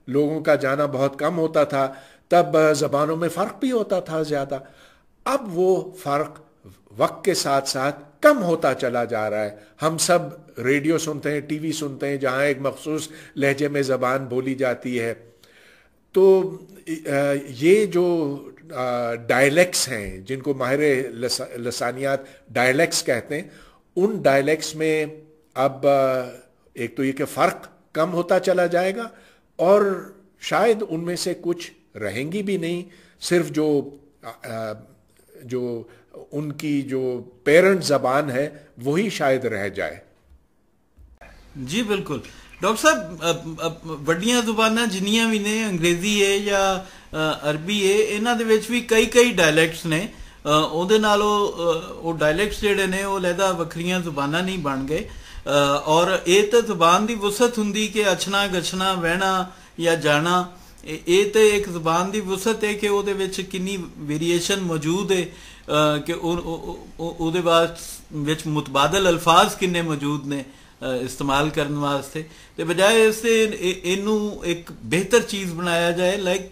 لوگوں کا جانا بہت کم ہوتا تھا، تب زبانوں میں فرق بھی ہوتا تھا زیادہ. اب وہ فرق وقت کے ساتھ ساتھ کم ہوتا چلا جا رہا ہے. ہم سب ریڈیو سنتے ہیں, ٹی وی سنتے ہیں جہاں ایک مخصوص لہجے میں زبان بولی جاتی ہے. تو یہ جو ڈائلیکٹس ہیں جن کو ماہر لسانیات ڈائلیکٹس کہتے ہیں, ان ڈائلیکٹس میں اب ایک تو یہ کہ فرق کم ہوتا چلا جائے گا, اور شاید ان میں سے کچھ رہیں گی بھی نہیں, صرف جو ان کی جو پیرنٹ زبان ہے وہی شاید رہ جائے. جی بالکل ڈاکٹر صاحب, وڈیاں زباناں جنیاں بھی نے, انگریزی ہے یا عربی ہے, انہاں دے وچ بھی کئی ڈائلیکٹس نے. ਉਹਦੇ ਨਾਲ ਉਹ ਡਾਇਲੈਕਟਸ ਜਿਹੜੇ ਨੇ ਉਹ ਲਹਿਦਾ ਵੱਖਰੀਆਂ ਜ਼ੁਬਾਨਾਂ ਨਹੀਂ ਬਣ ਗਏ. ਔਰ ਇਹ ਤਾਂ ਜ਼ੁਬਾਨ ਦੀ ਵਸਤ ਹੁੰਦੀ ਕਿ ਅਛਣਾ ਗਛਣਾ ਵਹਿਣਾ ਜਾਂ ਜਾਣਾ, ਇਹ ਤੇ ਇੱਕ ਜ਼ੁਬਾਨ ਦੀ ਵਸਤ ਹੈ ਕਿ ਉਹਦੇ ਵਿੱਚ ਕਿੰਨੀ ਵੇਰੀਏਸ਼ਨ ਮੌਜੂਦ ਹੈ, ਕਿ ਉਹਦੇ ਵਿੱਚ ਮੁਤਬਾਦਲ ਅਲਫਾਜ਼ ਕਿੰਨੇ ਮੌਜੂਦ ਨੇ ਇਸਤੇਮਾਲ ਕਰਨ ਵਾਸਤੇ. ਤੇ ਬਜਾਏ ਇਸ ਤੇ ਇਹਨੂੰ ਇੱਕ ਬਿਹਤਰ ਚੀਜ਼ ਬਣਾਇਆ ਜਾਏ. ਲਾਈਕ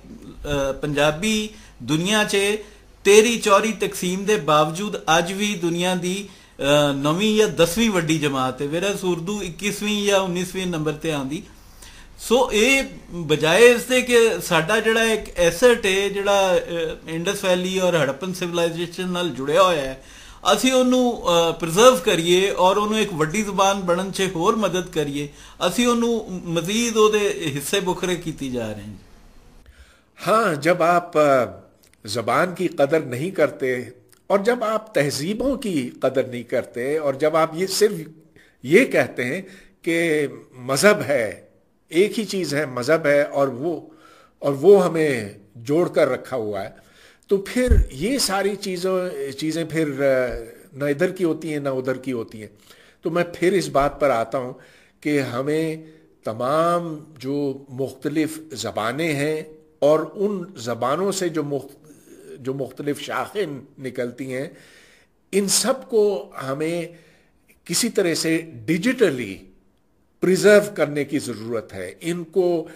ਪੰਜਾਬੀ ਦੁਨੀਆ 'ਚ 13-14 ਤਕਸੀਮ ਦੇ ਬਾਵਜੂਦ ਅੱਜ ਵੀ ਦੁਨੀਆ ਦੀ 9ਵੀਂ ਜਾਂ 10ਵੀਂ ਵੱਡੀ ਜਮਾਤ ਹੈ, ਵੇਰਸ ਉਰਦੂ 21ਵੀਂ ਜਾਂ 19ਵੀਂ ਨੰਬਰ ਤੇ ਆਉਂਦੀ. ਸੋ ਇਹ ਬਜਾਏ ਇਸ ਦੇ ਕਿ ਸਾਡਾ ਜਿਹੜਾ ਇੱਕ ਐਸਟ ਹੈ ਜਿਹੜਾ ਇੰਡਸ ਵੈਲੀ ਔਰ ਹੜੱਪਨ ਸਿਵਲਾਈਜੇਸ਼ਨ ਨਾਲ ਜੁੜਿਆ ਹੋਇਆ ਹੈ, ਅਸੀਂ ਉਹਨੂੰ ਪ੍ਰੀਜ਼ਰਵ ਕਰੀਏ ਔਰ ਉਹਨੂੰ ਇੱਕ ਵੱਡੀ ਜ਼ੁਬਾਨ ਬਣਨ 'ਚ ਹੋਰ ਮਦਦ ਕਰੀਏ. ਅਸੀਂ ਉਹਨੂੰ ਮਜ਼ੀਦ ਉਹਦੇ ਹਿੱਸੇ ਬੁਖਰੇ ਕੀਤੀ ਜਾ ਰਹੇ ਹਾਂ. ہاں, جب آپ زبان کی قدر نہیں کرتے اور جب آپ تہذیبوں کی قدر نہیں کرتے اور جب آپ یہ صرف یہ کہتے ہیں کہ مذہب ہے, ایک ہی چیز ہے مذہب ہے, اور وہ ہمیں جوڑ کر رکھا ہوا ہے, تو پھر یہ ساری چیزیں پھر نہ ادھر کی ہوتی ہیں نہ ادھر کی ہوتی ہیں. تو میں پھر اس بات پر آتا ہوں کہ ہمیں تمام جو مختلف زبانیں ہیں اور ان زبانوں سے جو مختلف شاخیں نکلتی ہیں, ان سب کو ہمیں کسی طرح سے ڈیجیٹلی پریزرو کرنے کی ضرورت ہے. ان کو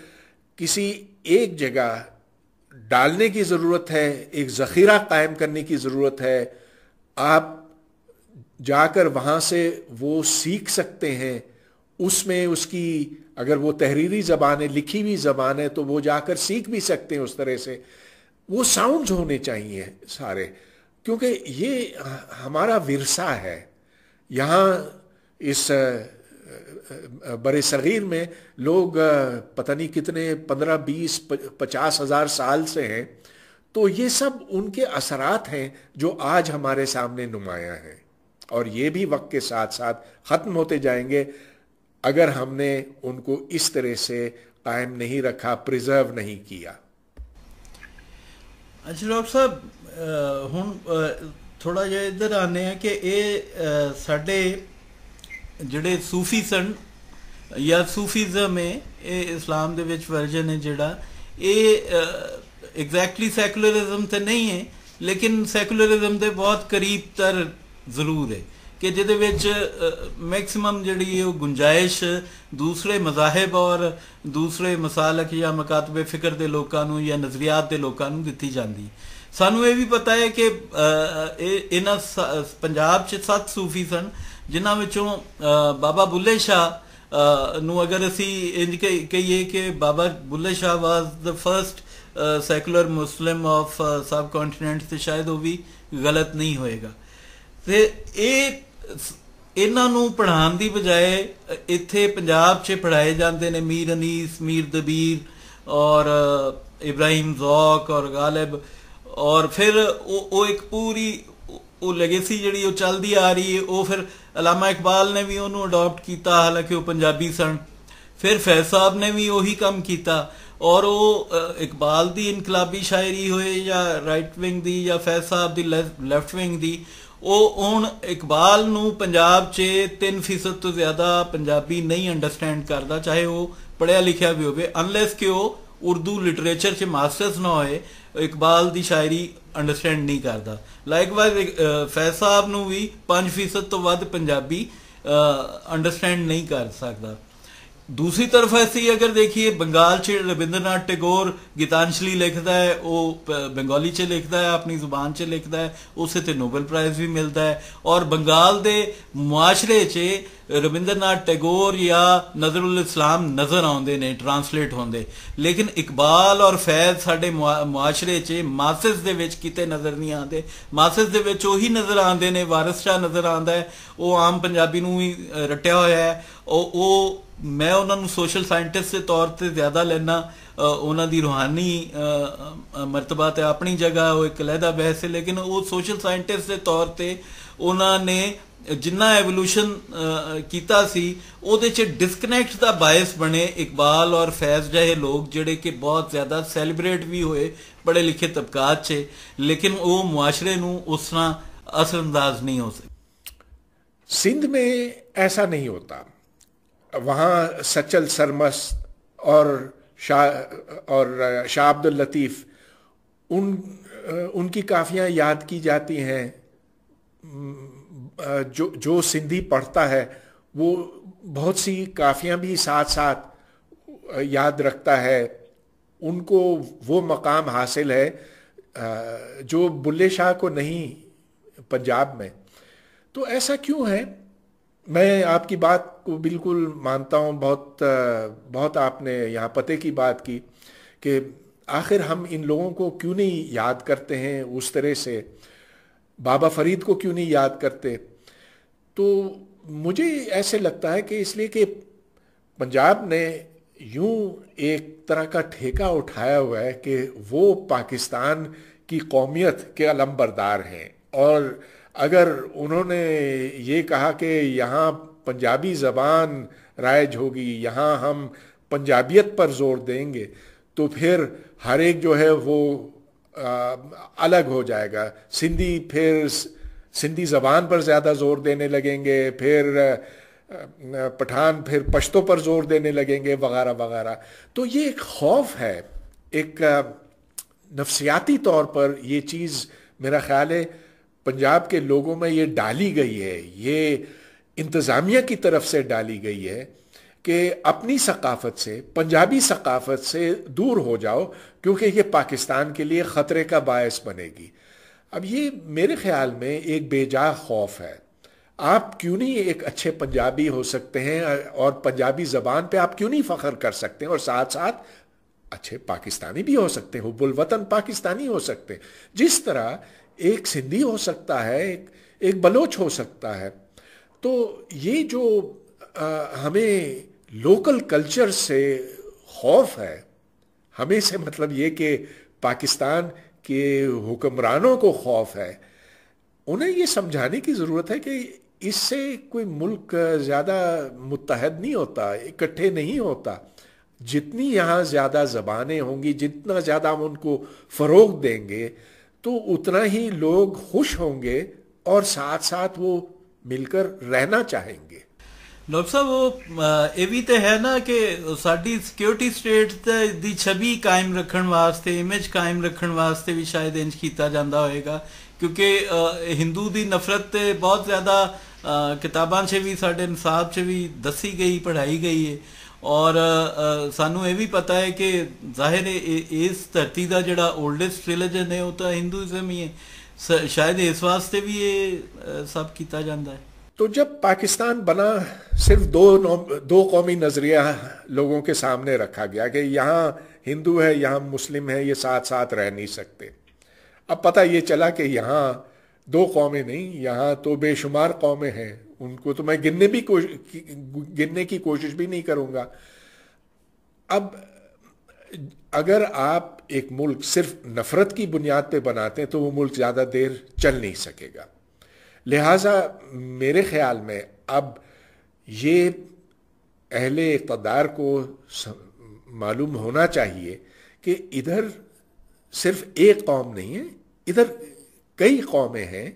کسی ایک جگہ ڈالنے کی ضرورت ہے, ایک ذخیرہ قائم کرنے کی ضرورت ہے. آپ جا کر وہاں سے وہ سیکھ سکتے ہیں. اس میں اس کی اگر وہ تحریری زبان ہے, لکھی ہوئی زبان ہے, تو وہ جا کر سیکھ بھی سکتے ہیں اس طرح سے. وہ ساؤنڈز ہونے چاہیے سارے, کیونکہ یہ ہمارا ورثہ ہے. یہاں اس بر صغیر میں لوگ پتہ نہیں کتنے 15, 20, 50 ہزار سال سے ہیں, تو یہ سب ان کے اثرات ہیں جو آج ہمارے سامنے نمایاں ہیں, اور یہ بھی وقت کے ساتھ ساتھ ختم ہوتے جائیں گے اگر ہم نے ان کو اس طرح سے قائم نہیں رکھا, پریزرو نہیں کیا. اچھا ڈاکٹر صاحب, ہن تھوڑا جہا ادھر آنے ہیں کہ یہ ساڈے جڑے صوفی سن یا صوفیزم ہے, یہ اسلام دے وچ ورژن ہے جڑا, یہ ایگزیکٹلی سیکولرزم تے نہیں ہے, لیکن سیکولرزم دے بہت قریب تر ضرور ہے, کہ جہدے وچ میکسیمم جڑی ہے وہ گنجائش دوسرے مذاہب اور دوسرے مسالک یا مکاتب فکر دے لوکاں نوں یا نظریات دے لوکاں نوں دتی جاندی. سانوں یہ بھی پتہ ہے کہ انہاں پنجاب 'چ 7 صوفی سن, جنہاں وچوں بابا بلے شاہ نو اگر اسی انج کہیے کہ Baba Bulleh Shah was the first secular Muslim of subcontinent, تے شاید وہ بھی غلط نہیں ہوئے گا. تے انہاں نوں پڑھان دی بجائے اتھے پنجاب 'چ پڑھائے جاندے نے میر انیس, میر دبیر اور ابراہیم ذوق اور غالب, اور پھر وہ ایک پوری وہ لیگیسی جڑی وہ چلتی آ رہی ہے. وہ پھر علامہ اقبال نے بھی انہوں اڈاپٹ کیتا, حالانکہ وہ پنجابی سن. پھر فیض صاحب نے بھی وہی کام کیتا, اور وہ اقبال دی انقلابی شاعری ہوئے یا رائٹ ونگ دی یا فیض صاحب دی لیفٹ ونگ دی, وہ ہن اقبال نو پنجاب 'چ 3% تو زیادہ پنجابی نہیں انڈرسٹینڈ کردا, چاہے وہ پڑھیا لکھیا بھی ہوئے, انلیس کہ وہ اردو لٹریچر 'چ ماسٹرز نہ ہوئے, اقبال دی شاعری انڈرسٹینڈ نہیں کردا. لائک وائز فیض صاحب نو بھی 5% تو ود پنجابی انڈرسٹینڈ نہیں کر سکتا. دوسری طرف ایسی اگر دیکھیے بنگال چ ربندر ناتھ ٹیگور گیتانجلی لکھتا ہے وہ بنگالی چ لکھتا ہے اپنی زبان چ لکھتا ہے اسے تے نوبل پرائز بھی ملتا ہے اور بنگال دے معاشرے چ ربندر ناتھ ٹیگور یا نظر الاسلام نظر آندے نے ٹرانسلیٹ ہوندے لیکن اقبال اور فیض ساڈے معاشرے چ ماسز دے وچ کتے نظر نہیں آندے ماسز دے وچ وہی نظر آندے نے وارث شاہ نظر آندا ہے وہ عام پنجابی نوں ہی رٹیا ہویا ہے او میں انہوں نے سوشل سائنٹسٹ کے طور پہ زیادہ لینا انہوں دی روحانی مرتبہ تے اپنی جگہ وہ ایک علیحدہ بحث ہے لیکن وہ سوشل سائنٹسٹ کے طور پہ انہوں نے جنہ ایوولوشن کیتا سی او دے چ ڈسکنیکٹ دا باعث بنے اقبال اور فیض جہے لوگ جڑے کہ بہت زیادہ سیلیبریٹ بھی ہوئے پڑھے لکھے طبقات چ لیکن وہ معاشرے نو اس طرح اثر انداز نہیں ہو سکتے. سندھ میں ایسا نہیں ہوتا. وہاں سچل سرمست اور شاہ عبد اللطیف ان کی کافیاں یاد کی جاتی ہیں. جو سندھی پڑھتا ہے وہ بہت سی کافیاں بھی ساتھ ساتھ یاد رکھتا ہے. ان کو وہ مقام حاصل ہے جو بلے شاہ کو نہیں پنجاب میں. تو ایسا کیوں ہے؟ میں آپ کی بات کو بالکل مانتا ہوں. بہت آپ نے یہاں پتے کی بات کی کہ آخر ہم ان لوگوں کو کیوں نہیں یاد کرتے ہیں اس طرح سے. بابا فرید کو کیوں نہیں یاد کرتے؟ تو مجھے ایسے لگتا ہے کہ اس لیے کہ پنجاب نے یوں ایک طرح کا ٹھیکہ اٹھایا ہوا ہے کہ وہ پاکستان کی قومیت کے علم بردار ہیں اور اگر انہوں نے یہ کہا کہ یہاں پنجابی زبان رائج ہوگی یہاں ہم پنجابیت پر زور دیں گے تو پھر ہر ایک جو ہے وہ الگ ہو جائے گا. پھر سندھی زبان پر زیادہ زور دینے لگیں گے پھر پٹھان پھر پشتو پر زور دینے لگیں گے وغیرہ وغیرہ. تو یہ ایک خوف ہے ایک نفسیاتی طور پر یہ چیز میرا خیال ہے پنجاب کے لوگوں میں یہ ڈالی گئی ہے یہ انتظامیہ کی طرف سے ڈالی گئی ہے کہ اپنی ثقافت سے پنجابی ثقافت سے دور ہو جاؤ کیونکہ یہ پاکستان کے لیے خطرے کا باعث بنے گی. اب یہ میرے خیال میں ایک بے جا خوف ہے. آپ کیوں نہیں ایک اچھے پنجابی ہو سکتے ہیں اور پنجابی زبان پہ آپ کیوں نہیں فخر کر سکتے ہیں اور ساتھ ساتھ اچھے پاکستانی بھی ہو سکتے ہیں حب الوطن پاکستانی ہو سکتے ہیں جس طرح ایک سندھی ہو سکتا ہے ایک بلوچ ہو سکتا ہے. تو یہ جو ہمیں لوکل کلچر سے خوف ہے ہمیں سے مطلب یہ کہ پاکستان کے حکمرانوں کو خوف ہے انہیں یہ سمجھانے کی ضرورت ہے کہ اس سے کوئی ملک زیادہ متحد نہیں ہوتا اکٹھے نہیں ہوتا. جتنی یہاں زیادہ زبانیں ہوں گی جتنا زیادہ ہم ان کو فروغ دیں گے تو اتنا ہی لوگ خوش ہوں گے اور ساتھ ساتھ وہ مل کر رہنا چاہیں گے. ڈاکٹر صاحب وہ یہ بھی تو ہے نا کہ ساری سیکورٹی سٹیٹ دی چھبی قائم رکھن واسطے امیج قائم رکھن واسطے بھی شاید انج کیتا جاندہ ہوئے گا کیونکہ ہندو دی نفرت تے بہت زیادہ کتاباں سے بھی ساڈے نصاب سے بھی دسی گئی پڑھائی گئی ہے اور سانو یہ بھی پتہ ہے کہ ظاہر اس دھرتی کا جڑا اولڈسٹ ریلیجن ہے وہ تو ہندوازم ہی ہے شاید اس واسطے بھی یہ سب کیتا جاندہ ہے. تو جب پاکستان بنا صرف دو قومی نظریہ لوگوں کے سامنے رکھا گیا کہ یہاں ہندو ہے یہاں مسلم ہے یہ ساتھ ساتھ رہ نہیں سکتے. اب پتہ یہ چلا کہ یہاں دو قومیں نہیں یہاں تو بے شمار قومیں ہیں ان کو تو میں گننے کی کوشش بھی نہیں کروں گا. اب اگر آپ ایک ملک صرف نفرت کی بنیاد پہ بناتے ہیں تو وہ ملک زیادہ دیر چل نہیں سکے گا. لہٰذا میرے خیال میں اب یہ اہل اقتدار کو معلوم ہونا چاہیے کہ ادھر صرف ایک قوم نہیں ہے ادھر کئی قومیں ہیں.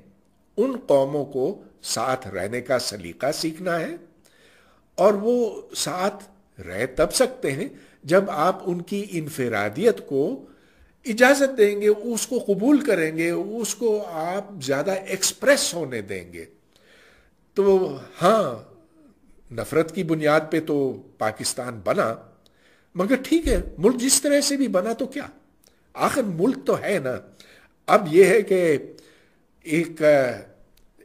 ان قوموں کو ساتھ رہنے کا سلیقہ سیکھنا ہے اور وہ ساتھ رہ تب سکتے ہیں جب آپ ان کی انفرادیت کو اجازت دیں گے اس کو قبول کریں گے اس کو آپ زیادہ ایکسپریس ہونے دیں گے. تو ہاں نفرت کی بنیاد پہ تو پاکستان بنا، مگر ٹھیک ہے ملک جس طرح سے بھی بنا تو کیا، آخر ملک تو ہے نا۔ اب یہ ہے کہ ایک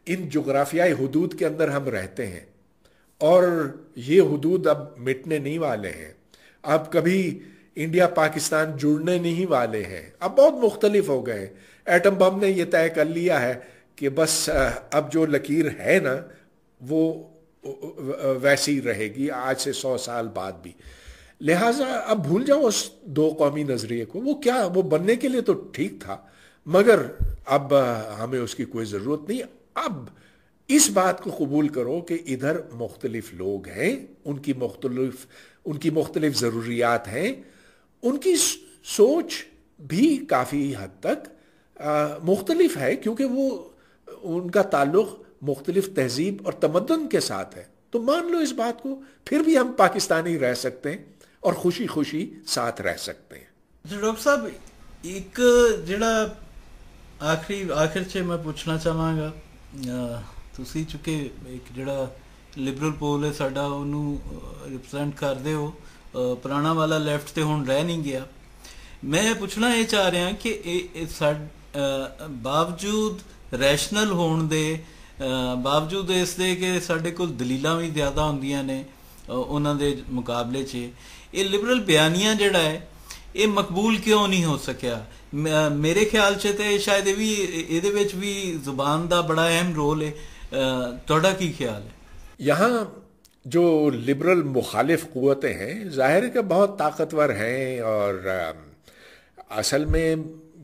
ان جغرافیائی حدود کے اندر ہم رہتے ہیں اور یہ حدود اب مٹنے نہیں والے ہیں، اب کبھی انڈیا پاکستان جڑنے نہیں والے ہیں، اب بہت مختلف ہو گئے۔ ایٹم بم نے یہ طے کر لیا ہے کہ بس اب جو لکیر ہے نا وہ ویسی رہے گی آج سے 100 سال بعد بھی، لہٰذا اب بھول جاؤ اس دو قومی نظریے کو، وہ کیا، وہ بننے کے لیے تو ٹھیک تھا مگر اب ہمیں اس کی کوئی ضرورت نہیں۔ اب اس بات کو قبول کرو کہ ادھر مختلف لوگ ہیں، ان کی مختلف ضروریات ہیں، ان کی سوچ بھی کافی حد تک مختلف ہے کیونکہ وہ ان کا تعلق مختلف تہذیب اور تمدن کے ساتھ ہے، تو مان لو اس بات کو، پھر بھی ہم پاکستانی رہ سکتے ہیں اور خوشی خوشی ساتھ رہ سکتے ہیں۔ ڈاکٹر صاحب ایک جڑا آخر چ میں پوچھنا چاہاں گا، تسی چونکہ ایک جڑا لبرل پول ہے ساڈا انہوں ریپرزینٹ کردے ہو، پرانا والا لیفٹ تے ہن رہ نہیں گیا، میں پوچھنا یہ چاہ رہا کہ باوجود ریشنل ہون دے، باوجود اس دے کہ ساڈے کول دلیلاں بھی زیادہ ہوندیاں نے انہاں دے مقابلے چ، یہ لبرل بیانیہ جڑا ہے یہ مقبول کیوں نہیں ہو سکیا؟ میرے خیال سے تے شاید یہ بھی زبان دا بڑا اہم رول ہے، تہاڈا کی خیال ہے؟ یہاں جو لبرل مخالف قوتیں ہیں ظاہر ہے کہ بہت طاقتور ہیں، اور اصل میں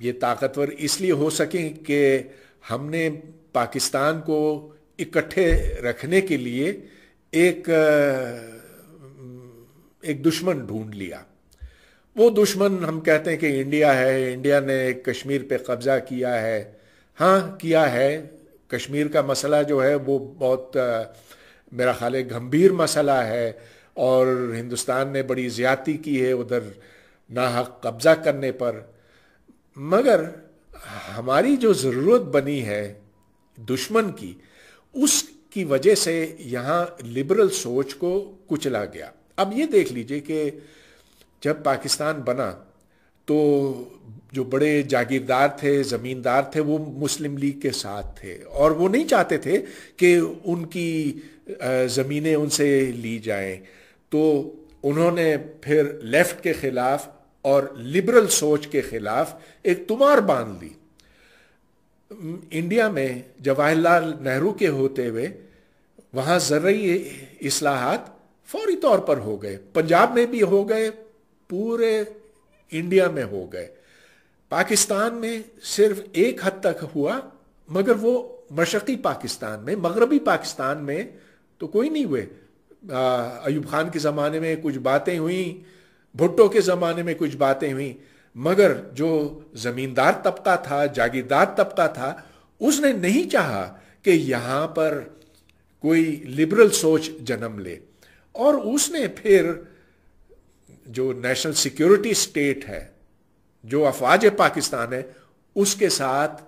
یہ طاقتور اس لیے ہو سکیں کہ ہم نے پاکستان کو اکٹھے رکھنے کے لیے ایک دشمن ڈھونڈ لیا۔ وہ دشمن ہم کہتے ہیں کہ انڈیا ہے، انڈیا نے کشمیر پہ قبضہ کیا ہے، ہاں کیا ہے، کشمیر کا مسئلہ جو ہے وہ بہت میرا خیال ہے گھمبیر مسئلہ ہے، اور ہندوستان نے بڑی زیادتی کی ہے ادھر ناحق قبضہ کرنے پر، مگر ہماری جو ضرورت بنی ہے دشمن کی، اس کی وجہ سے یہاں لبرل سوچ کو کچلا گیا۔ اب یہ دیکھ لیجئے کہ جب پاکستان بنا تو جو بڑے جاگیردار تھے، زمیندار تھے، وہ مسلم لیگ کے ساتھ تھے اور وہ نہیں چاہتے تھے کہ ان کی زمینیں ان سے لی جائیں، تو انہوں نے پھر لیفٹ کے خلاف اور لبرل سوچ کے خلاف ایک تمار باندھ لی۔ انڈیا میں جواہر لال نہرو کے ہوتے ہوئے وہاں زرعی اصلاحات فوری طور پر ہو گئے، پنجاب میں بھی ہو گئے، پورے انڈیا میں ہو گئے، پاکستان میں صرف ایک حد تک ہوا، مگر وہ مشرقی پاکستان میں، مغربی پاکستان میں تو کوئی نہیں ہوئے۔ ایوب خان کے زمانے میں کچھ باتیں ہوئیں، بھٹو کے زمانے میں کچھ باتیں ہوئیں، مگر جو زمیندار طبقہ تھا، جاگیردار طبقہ تھا، اس نے نہیں چاہا کہ یہاں پر کوئی لبرل سوچ جنم لے، اور اس نے پھر جو نیشنل سیکیورٹی اسٹیٹ ہے، جو افواج پاکستان ہے، اس کے ساتھ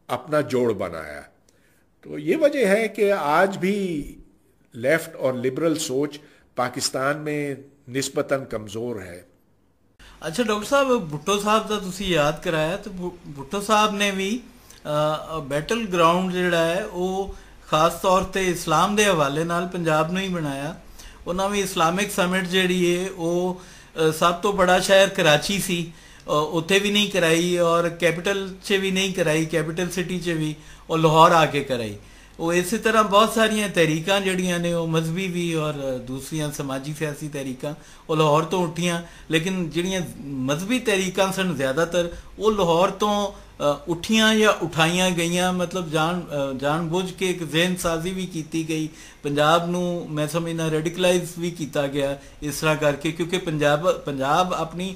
اپنا جوڑ بنایا۔ تو یہ وجہ ہے کہ آج بھی لیفٹ اور لبرل سوچ پاکستان میں نسبتاً کمزور ہے۔ اچھا ڈاکٹر صاحب، بھٹو صاحب کا تسی یاد کرایا، تو بھٹو صاحب نے بھی بیٹل گراؤنڈ جڑا ہے وہ خاص طور تے اسلام دے حوالے نال پنجاب نے ہی بنایا۔ انہاں بھی اسلامک سمٹ جیڑی ہے وہ سب تو بڑا شہر کراچی سی، اتنے بھی نہیں کرائی، اور کیپٹل چ بھی نہیں کرائی، کیپٹل سٹی چ بھی، اور لاہور آ کے کرائی۔ وہ اسی طرح بہت ساریاں تحریکاں جڑیاں نے وہ مذہبی بھی اور دوسریاں سماجی سیاسی تحریکاں وہ لاہور تو اٹھیاں، لیکن جڑیاں مذہبی تحریکاں سن زیادہ تر وہ لاہور تو اٹھیاں یا اٹھائیاں گئیاں، مطلب جان بوجھ کے ایک ذہن سازی بھی کیتی گئی، پنجاب نو میں سمجھنا ریڈیکلائز بھی کیتا گیا اس طرح کر کے، کیونکہ پنجاب اپنی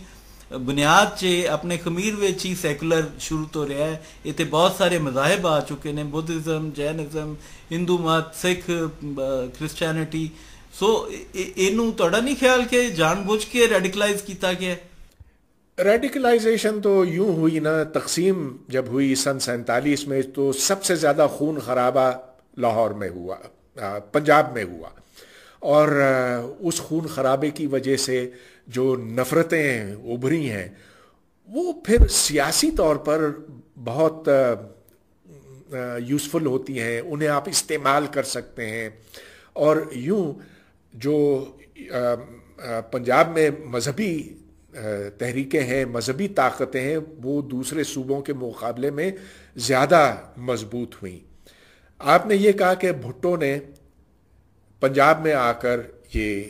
بنیاد چ اپنے خمیر وچ ہی سیکولر شروع تو رہا ہے۔ اتنے بہت سارے مذاہب آ چکے ہیں، بدھزم، جینزم، ہندو مت، سکھ، کرسچینٹی، سو اینوں تہاڈا نہیں خیال کہ جان بوجھ کے ریڈیکلائز کیتا گیا ہے؟ ریڈیکلائزیشن تو یوں ہوئی نا، تقسیم جب ہوئی سن 47 میں، تو سب سے زیادہ خون خرابہ لاہور میں ہوا، پنجاب میں ہوا، اور اس خون خرابے کی وجہ سے جو نفرتیں ابھری ہیں وہ پھر سیاسی طور پر بہت یوزفل ہوتی ہیں، انہیں آپ استعمال کر سکتے ہیں. اور یوں جو پنجاب میں مذہبی تحریکیں ہیں، مذہبی طاقتیں ہیں، وہ دوسرے صوبوں کے مقابلے میں زیادہ مضبوط ہوئیں. آپ نے یہ کہا کہ بھٹو نے پنجاب میں آ کر یہ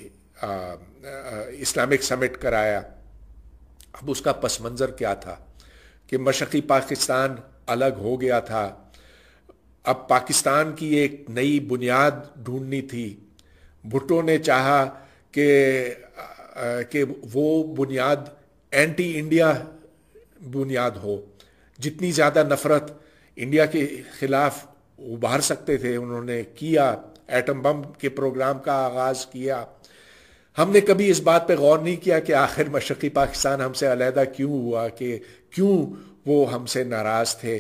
اسلامک سمٹ کرایا. اب اس کا پس منظر کیا تھا کہ مشرقی پاکستان الگ ہو گیا تھا، اب پاکستان کی ایک نئی بنیاد ڈھونڈنی تھی. بھٹو نے چاہا کہ وہ بنیاد اینٹی انڈیا بنیاد ہو، جتنی زیادہ نفرت انڈیا کے خلاف ابھار سکتے تھے انہوں نے کیا. ایٹم بم کے پروگرام کا آغاز کیا. ہم نے کبھی اس بات پہ غور نہیں کیا کہ آخر مشرقی پاکستان ہم سے علیحدہ کیوں ہوا، کہ کیوں وہ ہم سے ناراض تھے.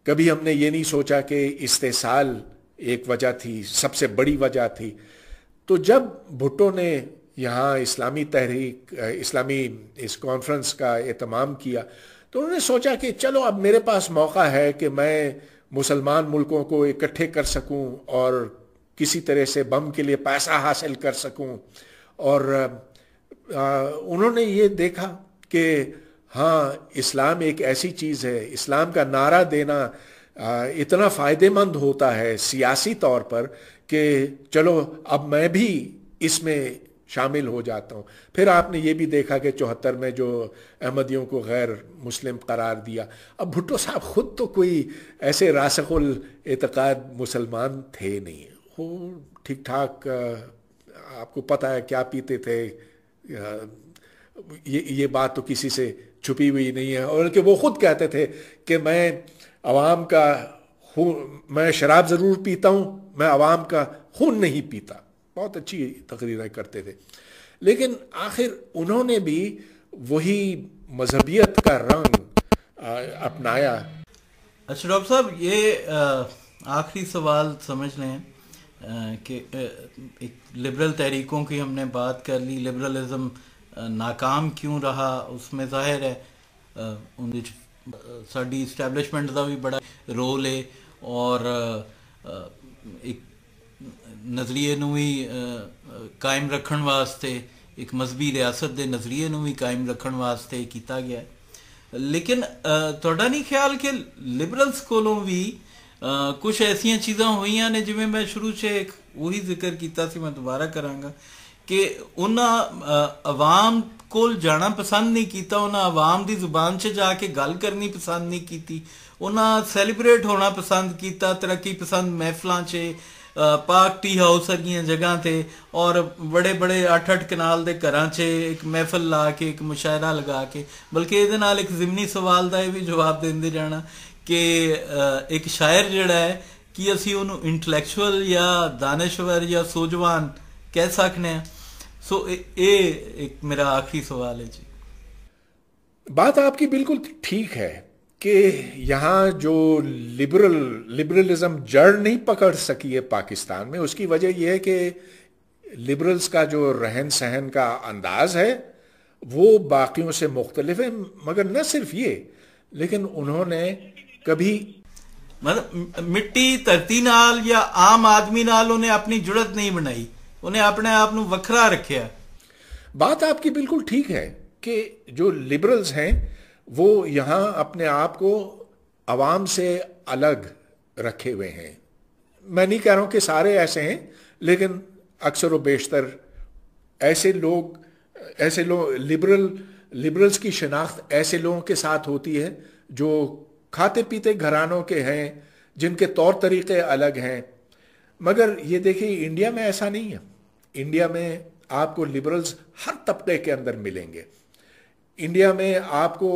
کبھی ہم نے یہ نہیں سوچا کہ استحصال ایک وجہ تھی، سب سے بڑی وجہ تھی. تو جب بھٹو نے یہاں اسلامی تحریک، اسلامی اس کانفرنس کا اہتمام کیا، تو انہوں نے سوچا کہ چلو اب میرے پاس موقع ہے کہ میں مسلمان ملکوں کو اکٹھے کر سکوں اور کسی طرح سے بم کے لیے پیسہ حاصل کر سکوں. اور انہوں نے یہ دیکھا کہ ہاں اسلام ایک ایسی چیز ہے، اسلام کا نعرہ دینا اتنا فائدہ مند ہوتا ہے سیاسی طور پر کہ چلو اب میں بھی اس میں شامل ہو جاتا ہوں. پھر آپ نے یہ بھی دیکھا کہ 74 میں جو احمدیوں کو غیر مسلم قرار دیا. اب بھٹو صاحب خود تو کوئی ایسے راسخ الاعتقاد مسلمان تھے نہیں، وہ ٹھیک ٹھاک آپ کو پتہ ہے کیا پیتے تھے، یہ بات تو کسی سے چھپی ہوئی نہیں ہے. اور کہ وہ خود کہتے تھے کہ میں عوام کا میں شراب ضرور پیتا ہوں، میں عوام کا خون نہیں پیتا. بہت اچھی تقریریں کرتے تھے. لیکن آخر انہوں نے بھی وہی مذہبیت کا رنگ اپنایا. اچھا ڈاکٹر صاحب، یہ آخری سوال سمجھ لیں کہ ایک لبرل تحریکوں کی ہم نے بات کر لی، لبرلزم ناکام کیوں رہا، اس میں ظاہر ہے ان ساری اسٹیبلشمنٹ کا بھی بڑا رول ہے، اور ایک نظریے نو بھی قائم رکھن واسطے، ایک مذہبی ریاست دے نظریے نو بھی قائم رکھن واسطے کیتا گیا ہے. لیکن تھوڑا نہیں خیال کہ لبرلز کولوں بھی کچھ ایسا چیزاں ہوئی نے، جی میں شروع سے وہی ذکر کیتا سی، میں دوبارہ کراں گا کہ انہاں عوام کول جانا پسند نہیں کیتا، انہاں عوام دی زبان سے جا کے گل کرنی پسند نہیں کیتی، انہاں سیلیبریٹ ہونا پسند کیتا ترقی پسند محفلاں چے، پاک ٹی ہاؤس ورگیاں جگہ تے، اور بڑے بڑے 8-8 کنال دے گھراں چے ایک محفل لا کے ایک مشاعرہ لگا کے. بلکہ یہ نال ایک ضمنی سوال دا یہ بھی جواب دیندے جانا کہ ایک شاعر جڑا ہے کہ اسی انہوں انٹلیکچوئل یا دانشور یا سوجوان کہہ سکنے ہیں. سو ایک میرا آخری سوال ہے. جی بات آپ کی بالکل ٹھیک ہے کہ یہاں جو لبرلزم جڑ نہیں پکڑ سکی ہے پاکستان میں، اس کی وجہ یہ ہے کہ لبرلز کا جو رہن سہن کا انداز ہے وہ باقیوں سے مختلف ہے. مگر نہ صرف یہ، لیکن انہوں نے کبھی مطلب مٹی دھرتی نال یا عام آدمی نال انہیں اپنی جڑت نہیں بنائی، انہیں اپنے آپ نو وکھرا رکھیا. بات آپ کی بالکل ٹھیک ہے کہ جو لبرلز ہیں وہ یہاں اپنے آپ کو عوام سے الگ رکھے ہوئے ہیں. میں نہیں کہہ رہا ہوں کہ سارے ایسے ہیں، لیکن اکثر و بیشتر ایسے لوگ لبرلز کی شناخت ایسے لوگوں کے ساتھ ہوتی ہے جو کھاتے پیتے گھرانوں کے ہیں، جن کے طور طریقے الگ ہیں. مگر یہ دیکھیے انڈیا میں ایسا نہیں ہے. انڈیا میں آپ کو لبرلز ہر طبقے کے اندر ملیں گے. انڈیا میں آپ کو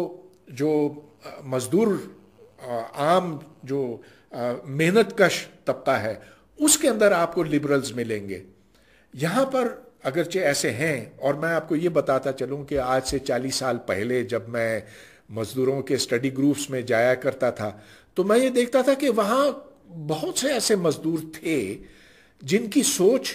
جو مزدور عام جو محنت کش طبقہ ہے اس کے اندر آپ کو لبرلز ملیں گے. یہاں پر اگرچہ ایسے ہیں، اور میں آپ کو یہ بتاتا چلوں کہ آج سے 40 سال پہلے جب میں مزدوروں کے اسٹڈی گروپس میں جایا کرتا تھا تو میں یہ دیکھتا تھا کہ وہاں بہت سے ایسے مزدور تھے جن کی سوچ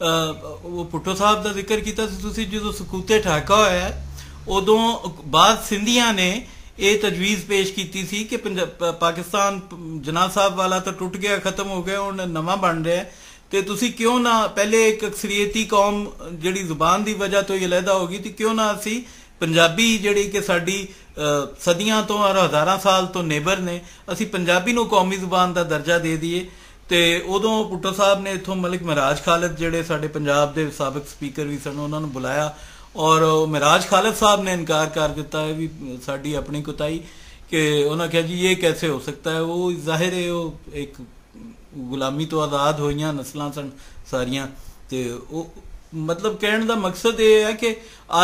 ਉਹ ਭੁੱਟੋ ਸਾਹਿਬ ਦਾ ਜ਼ਿਕਰ ਕੀਤਾ ਸੀ ਤੁਸੀਂ, ਜਦੋਂ ਸਕੂਤੇ ਠਾਕਾ ਹੋਇਆ ਉਦੋਂ ਬਾਅਦ ਸਿੰਧੀਆਂ ਨੇ ਇਹ ਤਜਵੀਜ਼ ਪੇਸ਼ ਕੀਤੀ ਸੀ ਕਿ ਪਾਕਿਸਤਾਨ ਜਨਾਬ ਸਾਹਿਬ ਵਾਲਾ ਤਾਂ ਟੁੱਟ ਗਿਆ, ਖਤਮ ਹੋ ਗਿਆ, ਹੁਣ ਨਵਾਂ ਬਣ ਰਿਹਾ, ਤੇ ਤੁਸੀਂ ਕਿਉਂ ਨਾ ਪਹਿਲੇ ਇੱਕ ਅਕਸਰੀਅਤੀ ਕੌਮ ਜਿਹੜੀ ਜ਼ੁਬਾਨ ਦੀ ਵਜ੍ਹਾ ਤੋਂ ਹੀ ਅਲੱਦਾ ਹੋ ਗਈ, ਤੇ ਕਿਉਂ ਨਾ ਅਸੀਂ ਪੰਜਾਬੀ ਜਿਹੜੀ ਕਿ ਸਾਡੀ ਸਦੀਆਂ ਤੋਂ ਔਰ ਹਜ਼ਾਰਾਂ ਸਾਲ ਤੋਂ ਨੇਬਰ ਨੇ, ਅਸੀਂ ਪੰਜਾਬੀ ਨੂੰ ਕੌਮੀ ਜ਼ੁਬਾਨ ਦਾ ਦਰਜਾ ਦੇ ਦਈਏ। ਤੇ ਉਦੋਂ ਭੁੱਟੋ ਸਾਹਿਬ ਨੇ ਇੱਥੋਂ ਮਲਿਕ ਮਹਿਰਾਜ ਖਾਲਦ ਜਿਹੜੇ ਸਾਡੇ ਪੰਜਾਬ ਦੇ ਸਾਬਕ ਸਪੀਕਰ ਵੀ ਸਨ ਉਹਨਾਂ ਨੂੰ ਬੁਲਾਇਆ, ਔਰ ਮਹਿਰਾਜ ਖਾਲਦ ਸਾਹਿਬ ਨੇ ਇਨਕਾਰ ਕਰ ਦਿੱਤਾ ਹੈ ਵੀ ਸਾਡੀ ਆਪਣੀ ਕੁਤਾਈ, ਕਿ ਉਹਨਾਂ ਕਿਹਾ ਜੀ ਇਹ ਕੈਸੇ ਹੋ ਸਕਤਾ ਹੈ, ਉਹ ਜ਼ਾਹਿਰ ਹੈ ਉਹ ਇੱਕ ਗੁਲਾਮੀ ਤੋਂ ਆਜ਼ਾਦ ਹੋਈਆਂ ਨਸਲਾਂ ਸਨ ਸਾਰੀਆਂ। ਤੇ ਉਹ ਮਤਲਬ ਕਹਿਣ ਦਾ ਮਕਸਦ ਇਹ ਹੈ ਕਿ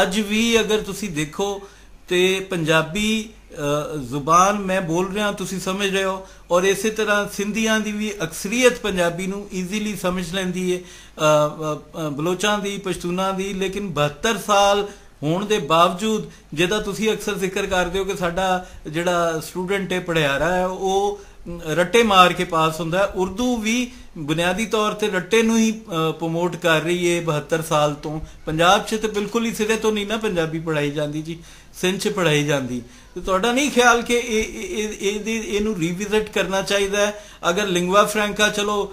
ਅੱਜ ਵੀ ਅਗਰ ਤੁਸੀਂ ਦੇਖੋ ਤੇ ਪੰਜਾਬੀ ਜ਼ੁਬਾਨ ਮੈਂ ਬੋਲ ਰਿਹਾ ਤੁਸੀਂ ਸਮਝ ਰਹੇ ਹੋ, ਔਰ ਇਸੇ ਤਰ੍ਹਾਂ ਸਿੰਧੀਆਂ ਦੀ ਵੀ ਅਕਸਰੀਅਤ ਪੰਜਾਬੀ ਨੂੰ ਈਜ਼ੀਲੀ ਸਮਝ ਲੈਂਦੀ ਹੈ, ਬਲੋਚਾਂ ਦੀ, ਪਸ਼ਤੂਨਾਂ ਦੀ, ਲੇਕਿਨ 72 ਸਾਲ ਹੋਣ ਦੇ ਬਾਵਜੂਦ ਜਿਹਦਾ ਤੁਸੀਂ ਅਕਸਰ ਜ਼ਿਕਰ ਕਰਦੇ ਹੋ ਕਿ ਸਾਡਾ ਜਿਹੜਾ ਸਟੂਡੈਂਟ ਹੈ ਪੜਿਆਰਾ ਹੈ ਉਹ ਰੱਟੇ ਮਾਰ ਕੇ ਪਾਸ ਹੁੰਦਾ ਹੈ, ਉਰਦੂ ਵੀ ਬੁਨਿਆਦੀ ਤੌਰ ਤੇ ਰੱਟੇ ਨੂੰ ਹੀ ਪ੍ਰਮੋਟ ਕਰ ਰਹੀ ਹੈ 72 ਸਾਲ ਤੋਂ। ਪੰਜਾਬ 'ਚ ਤੇ ਬਿਲਕੁਲ ਹੀ ਸਿਰੇ ਤੋਂ ਨਹੀਂ ਨਾ ਪੰਜਾਬੀ ਪੜ੍ਹਾਈ ਜਾਂਦੀ ਜੀ, ਸਿੰਧ 'ਚ ਪੜ੍ਹਾਈ ਜਾਂਦੀ। ਤੇ ਤੁਹਾਡਾ ਨਹੀਂ ਖਿਆਲ ਕਿ ਇਹਨੂੰ ਰੀਵਿਜ਼ਿਟ ਕਰਨਾ ਚਾਹੀਦਾ ਹੈ? ਅਗਰ ਲਿੰਗਵਾ ਫ੍ਰੈਂਕਾ ਚਲੋ